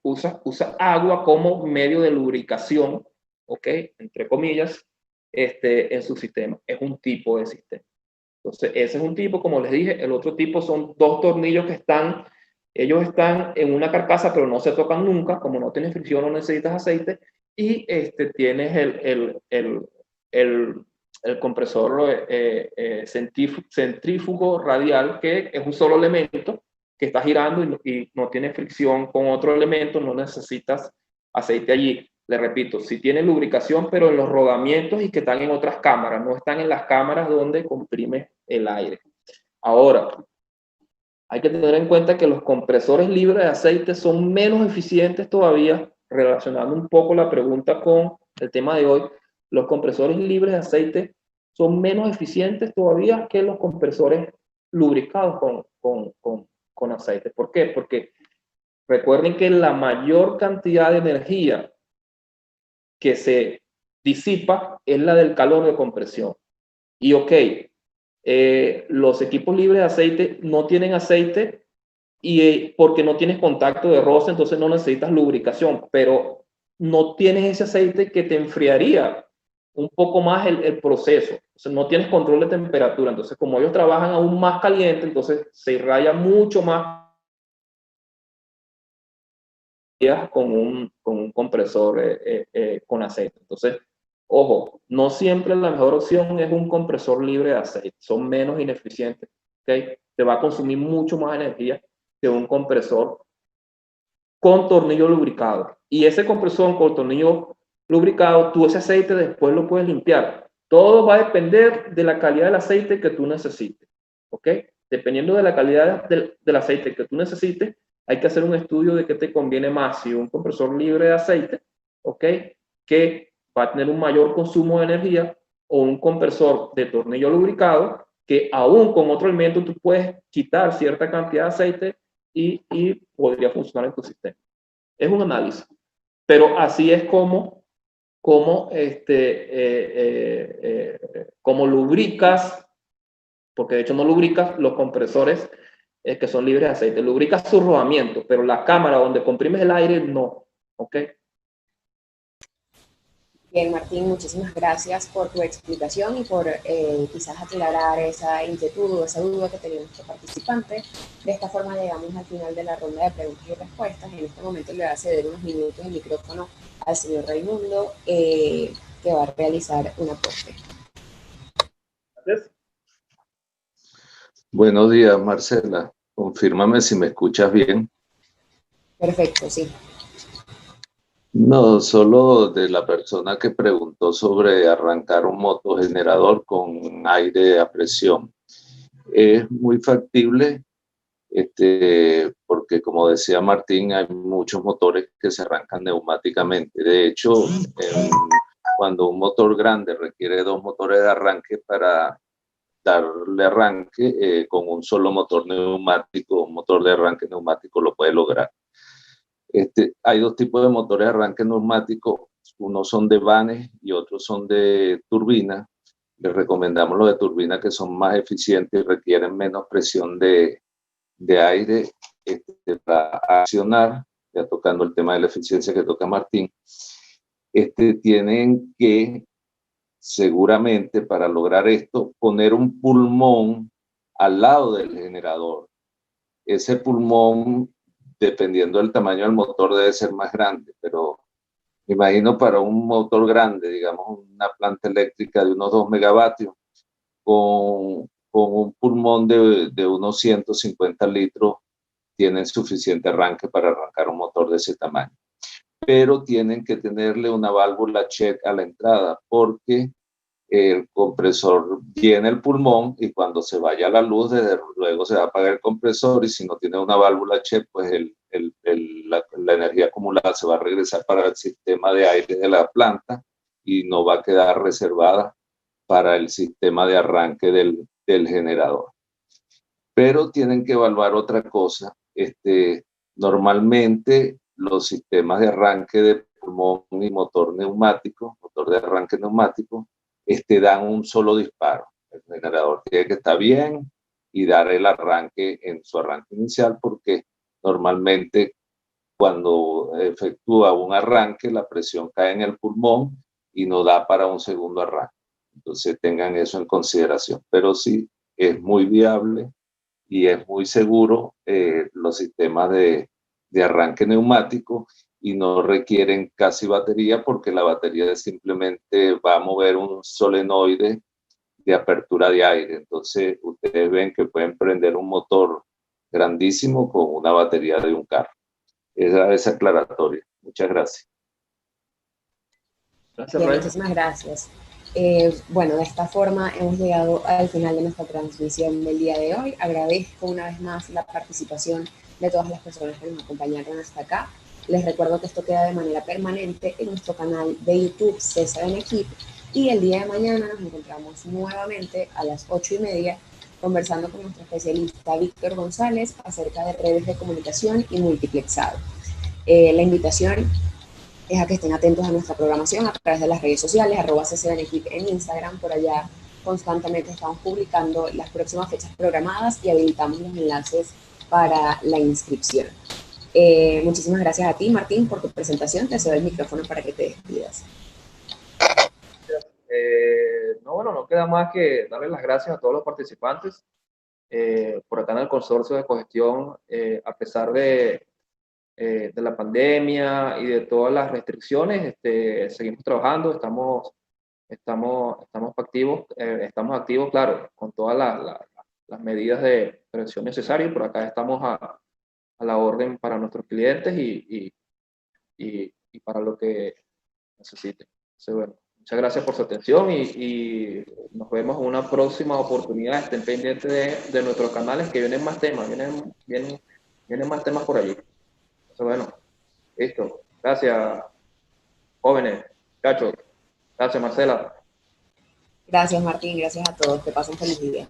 usa agua como medio de lubricación, ¿ok? Entre comillas, en su sistema. Es un tipo de sistema. Entonces, ese es un tipo, como les dije. El otro tipo son dos tornillos que ellos están en una carcasa, pero no se tocan nunca. Como no tienes fricción, no necesitas aceite. Y tienes el compresor centrífugo radial, que es un solo elemento que está girando y no tiene fricción con otro elemento, no necesitas aceite allí. Le repito, sí tiene lubricación, pero en los rodamientos y que están en otras cámaras, no están en las cámaras donde comprime el aire. Ahora, hay que tener en cuenta que los compresores libres de aceite son menos eficientes todavía, relacionando un poco la pregunta con el tema de hoy. Los compresores libres de aceite son menos eficientes todavía que los compresores lubricados con aceite. ¿Por qué? Porque recuerden que la mayor cantidad de energía que se disipa es la del calor de compresión. Y ok, los equipos libres de aceite no tienen aceite y porque no tienes contacto de roce, entonces no necesitas lubricación, pero no tienes ese aceite que te enfriaría un poco más el proceso. O sea, no tienes control de temperatura. Entonces, como ellos trabajan aún más caliente, entonces se irradia mucho más con un compresor con aceite. Entonces, ojo, no siempre la mejor opción es un compresor libre de aceite. Son menos ineficientes. ¿Okay? Te va a consumir mucho más energía que un compresor con tornillo lubricado. Y ese compresor con tornillo lubricado, tú ese aceite después lo puedes limpiar. Todo va a depender de la calidad del aceite que tú necesites. ¿Ok? Dependiendo de la calidad del aceite que tú necesites, hay que hacer un estudio de qué te conviene más, si un compresor libre de aceite, ¿ok? Que va a tener un mayor consumo de energía, o un compresor de tornillo lubricado, que aún con otro elemento tú puedes quitar cierta cantidad de aceite y podría funcionar en tu sistema. Es un análisis, pero así es como lubricas, porque de hecho no lubricas los compresores que son libres de aceite, lubricas su rodamiento, pero la cámara donde comprimes el aire no, ¿ok? Bien, Martín, muchísimas gracias por tu explicación y por quizás aclarar esa inquietud o esa duda que tenía nuestro participante. De esta forma llegamos al final de la ronda de preguntas y respuestas. En este momento le voy a ceder unos minutos el micrófono al señor Raimundo, que va a realizar un aporte. Gracias. Buenos días, Marcela. Confírmame si me escuchas bien. Perfecto, sí. No, solo de la persona que preguntó sobre arrancar un motogenerador con aire a presión. Es muy factible, porque como decía Martín, hay muchos motores que se arrancan neumáticamente. De hecho, cuando un motor grande requiere 2 motores de arranque para darle arranque, con un solo motor neumático, un motor de arranque neumático lo puede lograr. Hay 2 tipos de motores de arranque neumático, unos son de vanes y otros son de turbina. Les recomendamos los de turbina, que son más eficientes y requieren menos presión de aire para accionar. Ya tocando el tema de la eficiencia que toca Martín, tienen que, seguramente para lograr esto, poner un pulmón al lado del generador. Ese pulmón, dependiendo del tamaño del motor, debe ser más grande, pero me imagino para un motor grande, digamos una planta eléctrica de unos 2 megavatios, con un pulmón de unos 150 litros, tienen suficiente arranque para arrancar un motor de ese tamaño. Pero tienen que tenerle una válvula check a la entrada, porque el compresor llena el pulmón y cuando se vaya la luz, desde luego se va a apagar el compresor, y si no tiene una válvula check, pues la energía acumulada se va a regresar para el sistema de aire de la planta y no va a quedar reservada para el sistema de arranque del generador. Pero tienen que evaluar otra cosa. Normalmente los sistemas de arranque de pulmón y motor neumático, motor de arranque neumático, dan un solo disparo. El generador tiene que estar bien y dar el arranque en su arranque inicial, porque normalmente cuando efectúa un arranque, la presión cae en el pulmón y no da para un segundo arranque. Entonces tengan eso en consideración. Pero sí, es muy viable y es muy seguro los sistemas de arranque neumático, y no requieren casi batería, porque la batería simplemente va a mover un solenoide de apertura de aire. Entonces ustedes ven que pueden prender un motor grandísimo con una batería de un carro. Esa es aclaratoria. Muchas gracias. Gracias, Bien, Ray. muchísimas gracias. Bueno, de esta forma hemos llegado al final de nuestra transmisión del día de hoy. Agradezco una vez más la participación de todas las personas que nos acompañaron hasta acá. Les recuerdo que esto queda de manera permanente en nuestro canal de YouTube C7NEquip, y el día de mañana nos encontramos nuevamente a las 8:30 conversando con nuestro especialista Víctor González acerca de redes de comunicación y multiplexado. La invitación es a que estén atentos a nuestra programación a través de las redes sociales, @C7NEquip en Instagram. Por allá constantemente estamos publicando las próximas fechas programadas y habilitamos los enlaces para la inscripción. Muchísimas gracias a ti, Martín, por tu presentación. Te cedo el micrófono para que te despidas. Bueno, no queda más que darle las gracias a todos los participantes. Por acá en el consorcio de cogestión, a pesar de la pandemia y de todas las restricciones, seguimos trabajando, estamos activos, claro, con todas las medidas de prevención necesarias. Por acá estamos a la orden para nuestros clientes y para lo que necesiten. Entonces, bueno, muchas gracias por su atención y nos vemos en una próxima oportunidad. Estén pendientes de nuestros canales, que vienen más temas, vienen más temas por allí. Entonces, bueno, listo. Gracias, jóvenes, muchachos. Gracias, Marcela. Gracias, Martín. Gracias a todos. Que pasen feliz día.